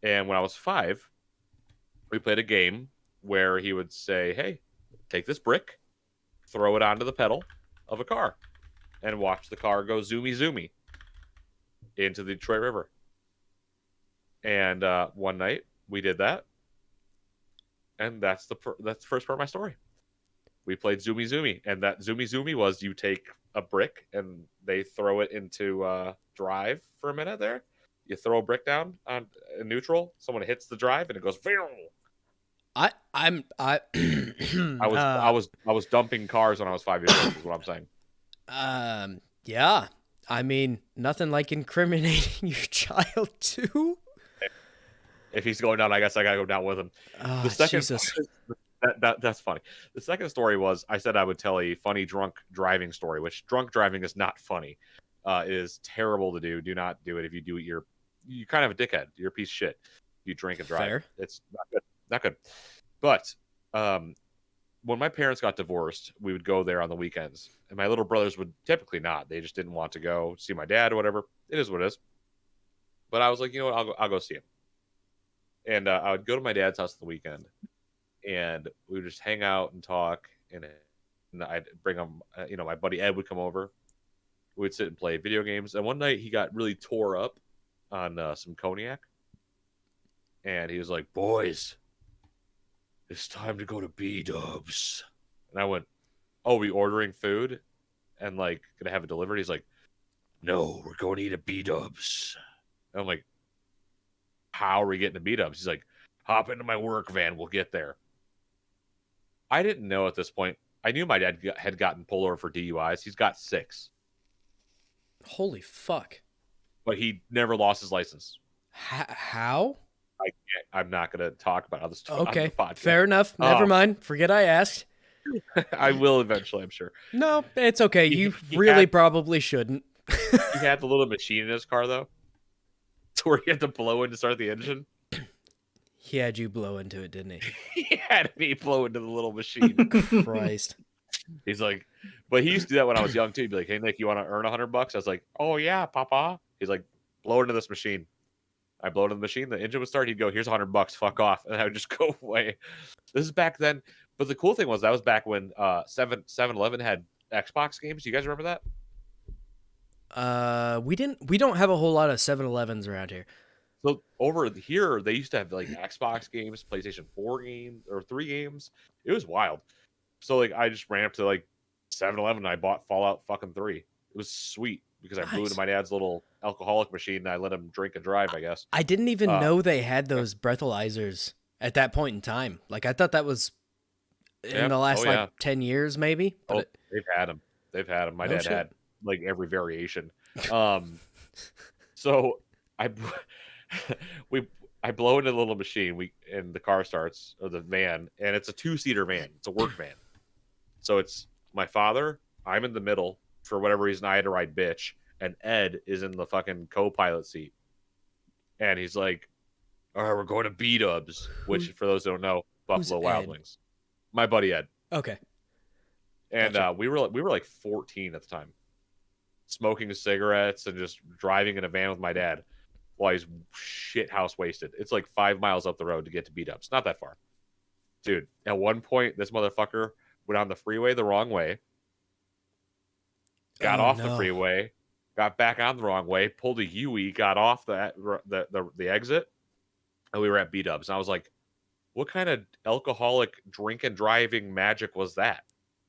And when I was 5, we played a game where he would say, "Hey, take this brick, throw it onto the pedal of a car, and watch the car go zoomy zoomy into the Detroit River." And one night we did that, and that's the first part of my story. We played zoomy zoomy, and that zoomy zoomy was you take a brick and they throw it into drive for a minute. There, you throw a brick down on neutral. Someone hits the drive and it goes. I was dumping cars when I was 5 years old. Is what I'm saying. Yeah. I mean, nothing like incriminating your child too. If he's going down, I guess I gotta go down with him. Oh, The second Jesus. that's funny. The second story was I said I would tell a funny drunk driving story, which drunk driving is not funny. It is terrible to do. Do not do it. If you do it, you're kind of a dickhead. You're a piece of shit. You drink and drive. Fair. It's not good. Not good. But when my parents got divorced, we would go there on the weekends, and my little brothers would typically not. They just didn't want to go see my dad or whatever. It is what it is. But I was like, you know what? I'll go see him. And I would go to my dad's house on the weekend, and we would just hang out and talk. And I'd bring him, my buddy Ed would come over. We'd sit and play video games. And one night he got really tore up on some cognac. And he was like, "Boys, it's time to go to B-Dubs." And I went, "Oh, we ordering food and like gonna have it delivered?" He's like, "No, we're going to eat at B-Dubs." And I'm like, how are we getting to B-dubs? He's like, hop into my work van. We'll get there. I didn't know at this point. I knew my dad had gotten pulled over for DUIs. He's got 6. Holy fuck. But he never lost his license. How? I can't. I'm not going to talk about this on Okay, the podcast. fair enough. Never mind. Forget I asked. I will eventually, I'm sure. No, it's okay. You He really had- probably shouldn't. He had the little machine in his car, though, to where he had to blow in to start the engine. He had you blow into it, didn't He had me blow into the little machine. he? Christ. He's like, but he used to do that when I was young, too. He'd be like, hey, Nick, you want to earn $100? I was like, oh, yeah, papa. He's like, blow into this machine. I blow into the machine. The engine would start. He'd go, here's $100. Fuck off. And I would just go away. This is back then. But the cool thing was that was back when 7-Eleven had Xbox games. Do you guys remember that? We don't have a whole lot of 7-Elevens around here. So over here, they used to have like Xbox games, PlayStation 4 games, or 3 games. It was wild. So like I just ran up to like 7-Eleven and I bought Fallout fucking 3. It was sweet because I blew into my dad's little alcoholic machine and I let him drink and drive, I guess. I didn't even know they had those breathalyzers at that point in time. Like I thought that was in the last 10 years maybe. But they've had them. They've had them. My dad had like every variation. So I blow into the little machine. And the car starts, or the van, and it's a 2-seater van. It's a work van. So it's my father. I'm in the middle. For whatever reason, I had to ride bitch, and Ed is in the fucking co-pilot seat. And he's like, "All right, we're going to B-dubs," which, for those who don't know, Buffalo Wild Wings. My buddy Ed. Okay. And Gotcha. we were like 14 at the time, smoking cigarettes and just driving in a van with my dad while he's shit house wasted. It's like 5 miles up the road to get to B-dubs. Not that far. Dude, at one point, this motherfucker went on the freeway the wrong way, got off the freeway, got back on the wrong way, pulled a UE, got off the exit, and we were at B-dubs. And I was like, what kind of alcoholic drink and driving magic was that?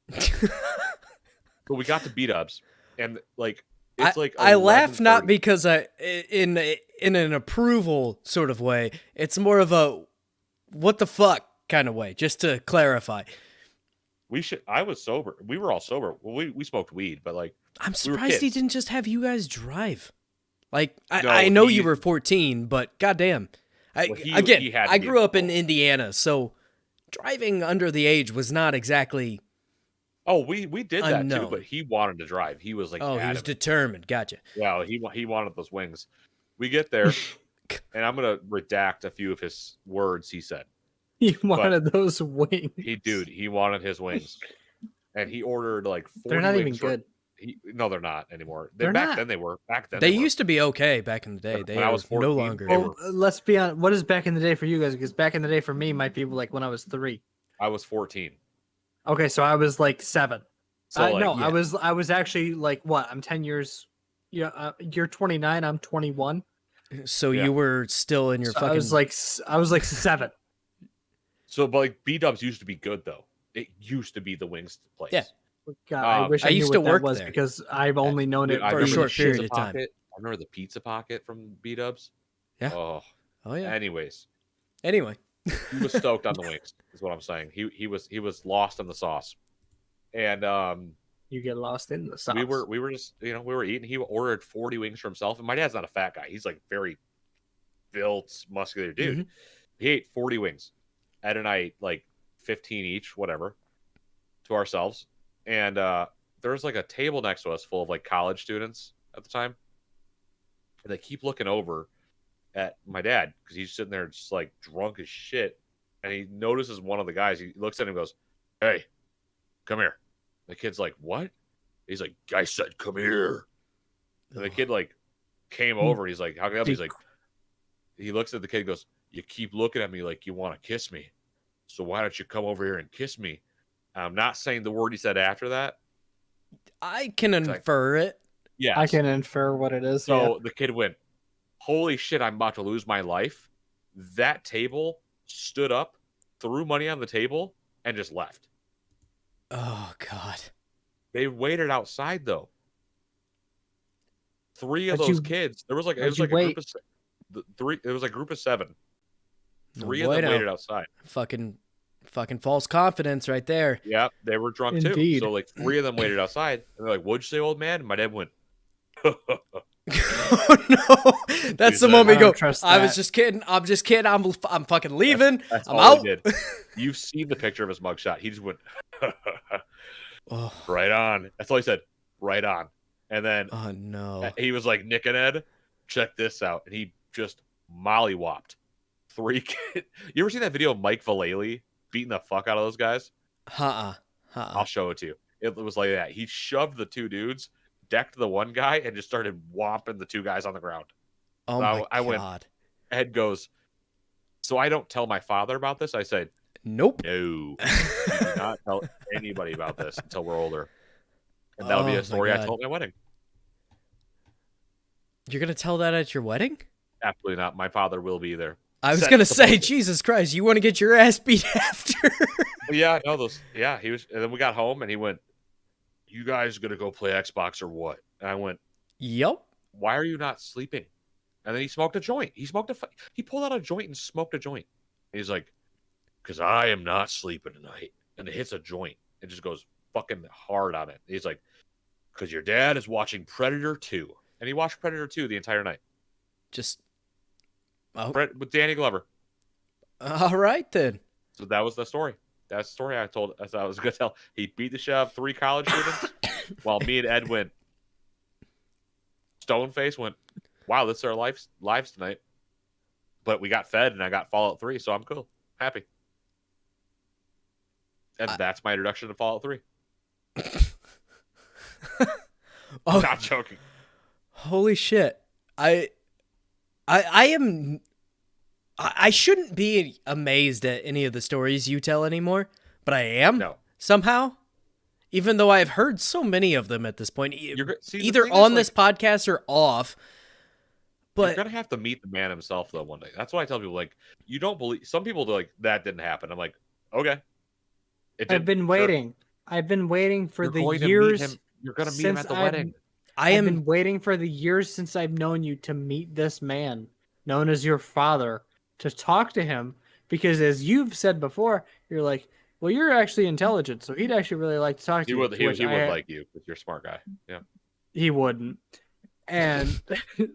But we got to B-dubs, and like it's I laugh not because in an approval sort of way. It's more of a what the fuck kind of way. Just to clarify, I was sober. We were all sober. Well, we smoked weed, but like I'm surprised he didn't just have you guys drive. Like No, I know you were 14, but goddamn, I grew up in Indiana, so driving under the age was not exactly. Oh, we did that unknown. too, but he wanted to drive. He was like, he was adamant. determined. Gotcha. Yeah, he wanted those wings. We get there, and I'm gonna redact a few of his words he said. He wanted those wings. He wanted his wings, and he ordered like 40 They're not even wings good. No, they're not anymore. They're back not. then they were. Back then They used to be okay back in the day. They When I are was 14, no longer. they Well, let's be honest. What is back in the day for you guys? Because back in the day for me might be like when I was 3. I was 14. Okay, so I was like 7. So No, yeah. I was actually like what? I'm 10 years. Yeah, you're 29. I'm 21. So Yeah. you were still in your So fucking. I was like 7. So, but like B-dubs used to be good though. It used to be the wings place. Yeah. God, I wish I I knew used what to that work was there. because I've only known Dude, it I for a remember short the period pizza of time. pocket. I remember the pizza pocket from B-dubs. Yeah. Oh, Oh yeah. anyways, Anyway, he was stoked on the wings. Is what I'm saying. He was lost in the sauce, and You get lost in the sauce. we were just we were eating. He ordered 40 wings for himself, and my dad's not a fat guy. He's like very built, muscular dude. Mhm. He ate 40 wings. Ed and I ate like 15 each, whatever, to ourselves. And there was like a table next to us full of like college students at the time, and they keep looking over at my dad because he's sitting there just like drunk as shit, and he notices one of the guys. He looks at him and goes, "Hey, come here." The kid's like, "What?" He's like, "I said, come here." And the kid like came over. He's like, "How come?" He's like, he looks at the kid and goes, "You keep looking at me like you want to kiss me, so why don't you come over here and kiss me?" I'm not saying the word he said after that. I can infer it. Yeah, I can infer what it is. So the kid went, "Holy shit, I'm about to lose my life." That table stood up, threw money on the table, and just left. Oh God. They waited outside though. 3 of But those you- kids. There was like but you wait. three. It was a group of 7. No 3 of them bueno. waited outside. Fucking false confidence right there. Yeah, they were drunk too. Indeed. So like 3 of them waited outside, and they're like, "What'd you say, old man?" And my dad went, Oh no, that's the said, moment I you go. don't trust I was that. just kidding. I'm just kidding. I'm fucking leaving. That's I'm all out. he did. You've seen the picture of his mugshot. He just went, Oh, right on. That's all he said. Right on. And then oh no. he was like, "Nick and Ed, check this out." And he just mollywopped 3 kids. You ever seen that video of Mike Vallely beating the fuck out of those guys? I'll show it to you. It was like that. He shoved the 2 dudes, decked the one guy, and just started whomping the 2 guys on the ground. Oh So my I went, god. Ed goes, "So I don't tell my father about this?" I said, Nope. "No, you do not tell anybody about this until we're older." And that'll be Oh a my story I God. tell at my wedding. You're gonna tell that at your wedding? Absolutely not. My father will be there. I was Set gonna the say, bucket. Jesus Christ, you want to get your ass beat after? But yeah, no, those. Yeah, he was. And then we got home, and he went, "You guys gonna go play Xbox or what?" And I went, Yup. "Why are you not sleeping?" And then he smoked a joint. He pulled out a joint and smoked a joint. And he's like, "Because I am not sleeping tonight." And it hits a joint. It just goes fucking hard on it. He's like, "Because your dad is watching Predator 2." And he watched Predator 2 the entire night. Just. Oh, With Danny Glover. all right then. So that was the story. That's the story I told. As I was going to tell. He beat the shit out of 3 college students, while me and Ed went. Stoneface went, "Wow, this is our lives tonight." But we got fed, and I got Fallout 3, so I'm cool, happy. And that's my introduction to Fallout 3. Oh, Not joking. holy shit! I am. I shouldn't be amazed at any of the stories you tell anymore, but I am. No. Somehow. Even though I've heard so many of them at this point, See, the either thing is, on like, this podcast or off. you're But gonna have to meet the man himself though one day. That's why I tell people, like, you don't believe. Some people are like, that didn't happen. I'm like, okay. I've been waiting. I've been waiting for You're the going to meet years. him. You're gonna meet him at the wedding. I've been waiting for the years since I've known you to meet this man, known as your father, to talk to him. Because as you've said before, you're like, well, you're actually intelligent, so he'd actually really like to talk to He you. would. He would which I- like you because you're a smart guy. Yeah. He wouldn't. And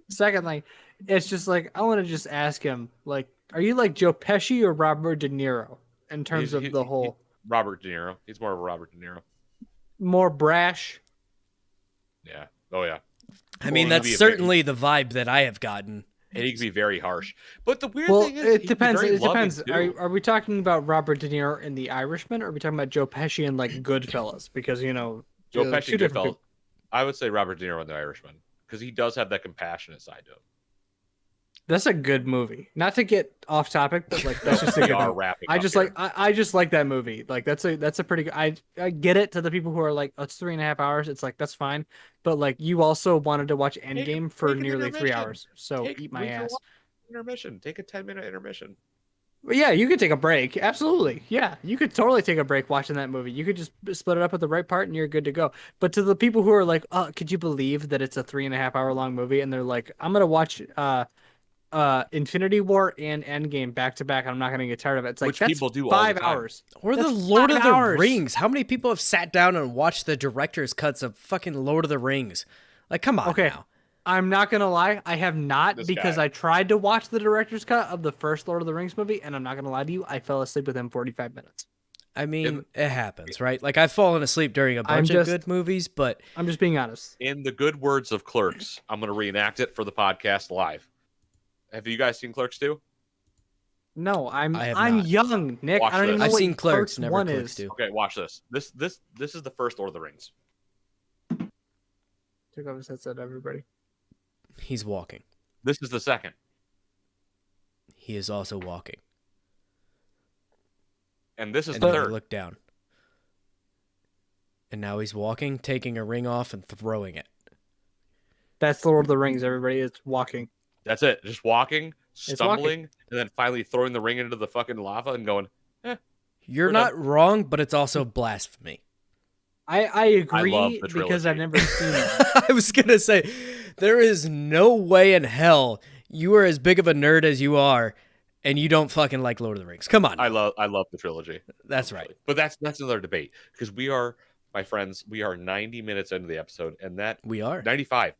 secondly, it's just like I want to just ask him, like, are you like Joe Pesci or Robert De Niro in terms of the whole Robert De Niro. He's more of a Robert De Niro. more brash? Yeah. Oh yeah. I mean, Well, that's he'd be a certainly the vibe that I have gotten. And he can be very harsh. But the weird Well, thing is, it depends. It depends. Are we talking about Robert De Niro in The Irishman, or are we talking about Joe Pesci in like Goodfellas? Because Joe two Pesci, different Goodfellas. people. I would say Robert De Niro in The Irishman because he does have that compassionate side to him. That's a good movie. Not to get off topic, but like that's just a We good are movie. wrapping I up just here. like I just like that movie. Like that's a pretty good. I get it to the people who are like, oh, it's 3.5 hours. It's like that's fine, but like you also wanted to watch Endgame for take an nearly 3 intermission. hours. So eat my ass. Intermission. Take a 10-minute intermission. Well, yeah, you could take a break. Absolutely. Yeah, you could totally take a break watching that movie. You could just split it up at the right part and you're good to go. But to the people who are like, oh, could you believe that it's a 3.5 hour long movie? And they're like, I'm going to watch Infinity War and Endgame back to back. I'm not going to get tired of it. It's like, Which that's people do all 5 the time. hours. Or That's the Lord 5 of the hours. Rings. How many people have sat down and watched the director's cuts of fucking Lord of the Rings? Like, come on Okay. now. I'm not going to lie. I have not This because guy. I tried to watch the director's cut of the first Lord of the Rings movie. And I'm not going to lie to you. I fell asleep within 45 minutes. I mean, it happens, right? Like, I've fallen asleep during a bunch of good movies, but I'm just being honest. In the good words of Clerks, I'm going to reenact it for the podcast live. Have you guys seen Clerks 2? No, I have I'm not. young, Nick. Watch I don't even this. know I've what seen Clerks, never one Clerks is. 2. Okay, watch this. This is the first Lord of the Rings. Took off his headset, everybody. He's walking. This is the second. He is also walking. And this is And the then he third. looked down. And now he's walking, taking a ring off and throwing it. That's the Lord of the Rings, everybody. It's walking. That's it. Just walking, It's stumbling, and then finally throwing the ring into the fucking lava and going, You're We're not wrong, but it's also blasphemy. I agree love the because I've trilogy. never seen it. I was going to say, there is no way in hell you are as big of a nerd as you are, and you don't fucking like Lord of the Rings. Come on. I love the trilogy. That's right. But that's another debate because we are, my friends, we are 90 minutes into the episode, and that We are 95,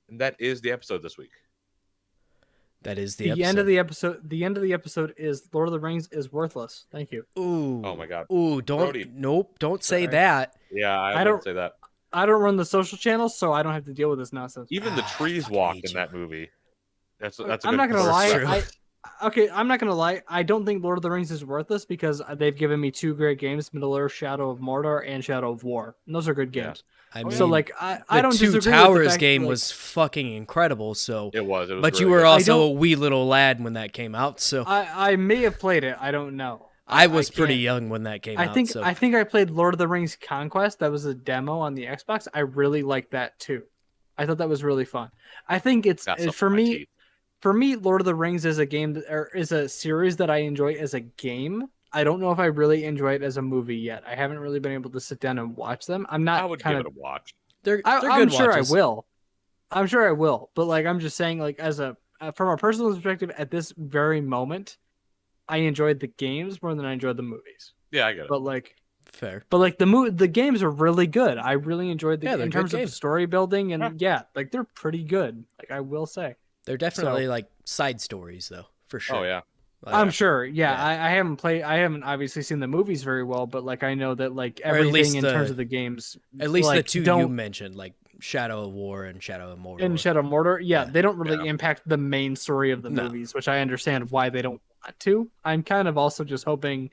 and that is the episode this week. That is the episode. end of the episode. The end of the episode is Lord of the Rings is worthless. Thank you. Ooh. Oh my God. Ooh, don't say that. Yeah, I don't don't say that. I don't run the social channels, so I don't have to deal with this nonsense. Even the trees fucking walk hate in you. that movie. That's a I'm good not gonna first lie. step. I'm not gonna lie. I don't think Lord of the Rings is worthless because they've given me 2 great games: Middle Earth, Shadow of Mordor, and Shadow of War. And those are good Yeah. games. I mean, So like, I don't the Two disagree with the Towers fact game that, like, was fucking incredible. So, It was but really you were good. also a wee little lad when that came out. So I may have played it. I don't know. I was pretty can't- young when that came I out. think So I think I played Lord of the Rings Conquest. That was a demo on the Xbox. I really liked that too. I thought that was really fun. I think it's Got something for in my me. teeth. For me, Lord of the Rings is a game or is a series that I enjoy as a game. I don't know if I really enjoy it as a movie yet. I haven't really been able to sit down and watch them. I'm not I would kind give of. it a watch. they're I'm good sure watches. I will. I'm sure I will. But like, I'm just saying, like, as a from a personal perspective, at this very moment, I enjoyed the games more than I enjoyed the movies. Yeah, I get it. But like, Fair. the games are really good. I really enjoyed Yeah, they're in good terms of games. story building and like they're pretty good. Like I will say. They're definitely like side stories, though, for sure. Oh yeah. Like, I'm sure. Yeah, Yeah. I haven't played. I haven't obviously seen the movies very well, but like I know that like Or at least everything in terms of the games, at least like, the two you don't mentioned, like Shadow of War and Shadow of Mordor. in Shadow of Mordor. Yeah, Yeah. they don't really Yeah. impact the main story of the No. movies, which I understand why they don't want to. I'm kind of also just hoping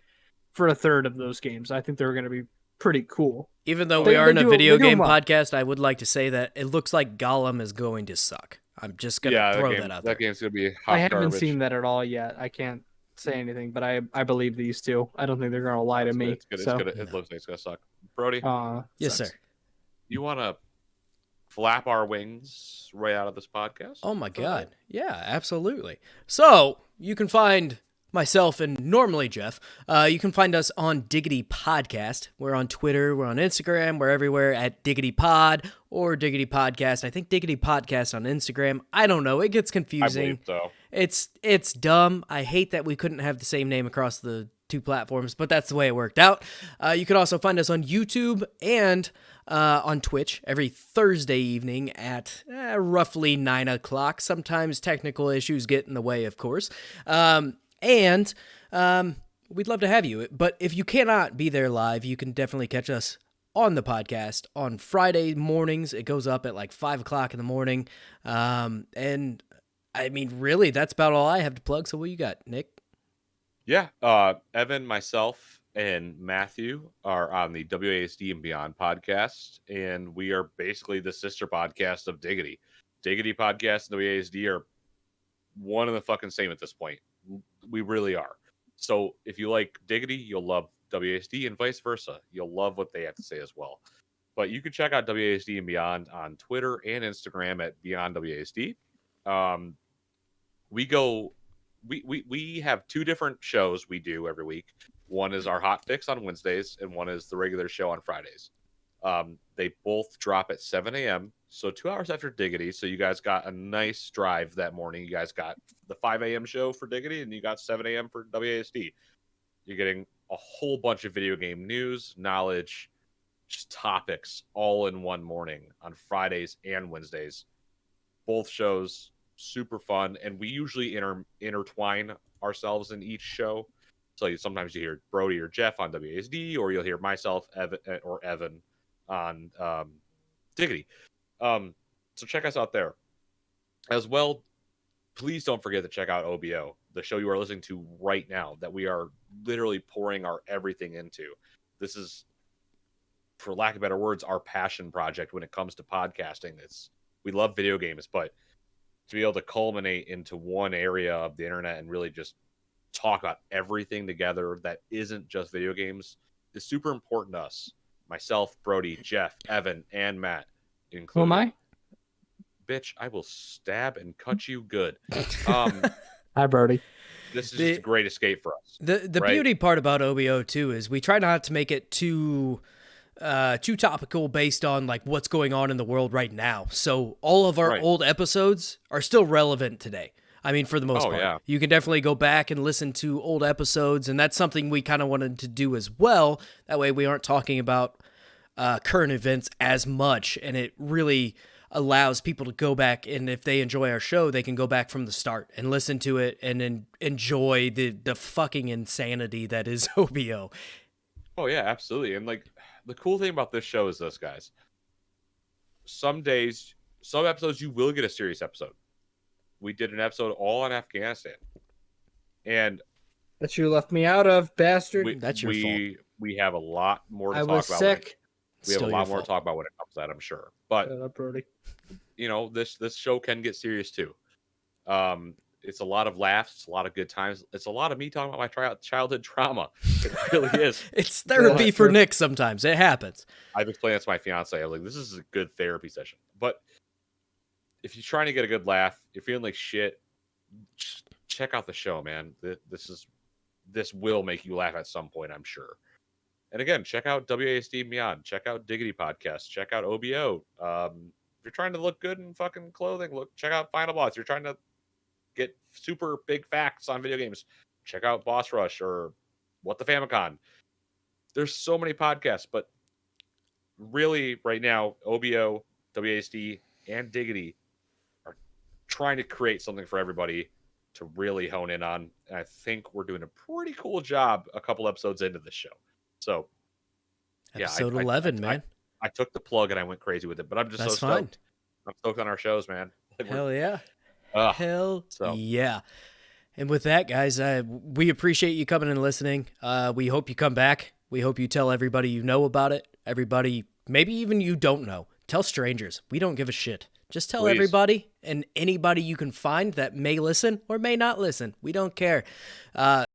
for a third of those games. I think they're going to be pretty cool. Even though They- we they aren't a do- video they do game well. podcast, I would like to say that it looks like Gollum is going to suck. I'm just gonna Yeah, throw that, that out that there. game's gonna be hot I haven't garbage. seen that at all yet. I can't say anything, but I believe these two. I don't think they're going to lie to me. It's good. So, It looks like it's gonna suck. Brody, Yes, sucks. sir. you want to flap our wings right out of this podcast? Oh my god. Yeah, absolutely. So you can find myself and normally Jeff. You can find us on Diggity Podcast. We're on Twitter, we're on Instagram, we're everywhere at Diggity Pod or Diggity Podcast. I think Diggity Podcast on Instagram. I don't know. It gets I confusing. believe so. It's dumb. I hate that we couldn't have the same name across the two platforms, but that's the way it worked out. You can also find us on YouTube and on Twitch every Thursday evening at roughly 9 o'clock. Sometimes technical issues get in the way, of course. And we'd love to have you. But if you cannot be there live, you can definitely catch us on the podcast on Friday mornings. It goes up at like 5 o'clock in the morning. And I mean, really, that's about all I have to plug. So what you got, Nick? Yeah, Evan, myself, and Matthew are on the WASD and Beyond podcast, and we are basically the sister podcast of Diggity. Diggity podcast and WASD are one and the fucking same at this point. We really are. So if you like Diggity, you'll love WASD, and vice versa. You'll love what they have to say as well. But you can check out WASD and Beyond on Twitter and Instagram at Beyond WASD. We have 2 different shows we do every week. One is our hot fix on Wednesdays, and one is the regular show on Fridays. They both drop at 7 a.m. So 2 hours after Diggity. So you guys got a nice drive that morning. You guys got the 5 a.m. show for Diggity, and you got 7 a.m. for WASD. You're getting a whole bunch of video game news, knowledge, just topics all in one morning on Fridays and Wednesdays. Both shows super fun, and we usually intertwine ourselves in each show. So sometimes you hear Brody or Jeff on WASD, or you'll hear myself, Evan on Diggity. So check us out there as well. Please don't forget to check out OBO, the show you are listening to right now, that we are literally pouring our everything into. This is, for lack of better words, our passion project when it comes to podcasting. We love video games, but to be able to culminate into one area of the internet and really just talk about everything together that isn't just video games is super important to us. Myself, Brody, Jeff, Evan, and Matt included. Who am I? Bitch, I will stab and cut you good. Hi, Brody. This is just a great escape for us. The right? beauty part about OBO too is we try not to make it too too topical based on like what's going on in the world right now. So all of our old episodes are still relevant today. I mean, for the most part, you can definitely go back and listen to old episodes, and that's something we kind of wanted to do as well. That way we aren't talking about current events as much, and it really allows people to go back, and if they enjoy our show, they can go back from the start and listen to it and enjoy the fucking insanity that is OBO. Oh, yeah, absolutely. And like the cool thing about this show is this, guys. Some days, some episodes, you will get a serious episode. We did an episode all on Afghanistan. And that you left me out of, bastard. That's your fault. We have a lot more to talk about. I was sick. We have a lot more to talk about when it comes to that, I'm sure. But shut up, Brody. You know, this show can get serious too. It's a lot of laughs, it's a lot of good times. It's a lot of me talking about my childhood trauma. It really is. It's therapy for Nick sometimes. It happens. I've explained that to my fiance. I'm like, this is a good therapy session. But if you're trying to get a good laugh, you're feeling like shit, just check out the show, man. This will make you laugh at some point, I'm sure. And again, check out WASD and Beyond. Check out Diggity Podcast. Check out OBO. If you're trying to look good in fucking clothing, check out Final Boss. You're trying to get super big facts on video games, check out Boss Rush or What the Famicom. There's so many podcasts, but really right now, OBO, WASD, and Diggity are trying to create something for everybody to really hone in on. And I think we're doing a pretty cool job a couple episodes into this show. So, episode 11, man. I took the plug and I went crazy with it, but I'm just so stoked. I'm stoked on our shows, man. Like Hell yeah. Hell yeah. And with that, guys, we appreciate you coming and listening. We hope you come back. We hope you tell everybody you know about it. Everybody, maybe even you don't know. Tell strangers. We don't give a shit. Just tell everybody and anybody you can find that may listen or may not listen. We don't care.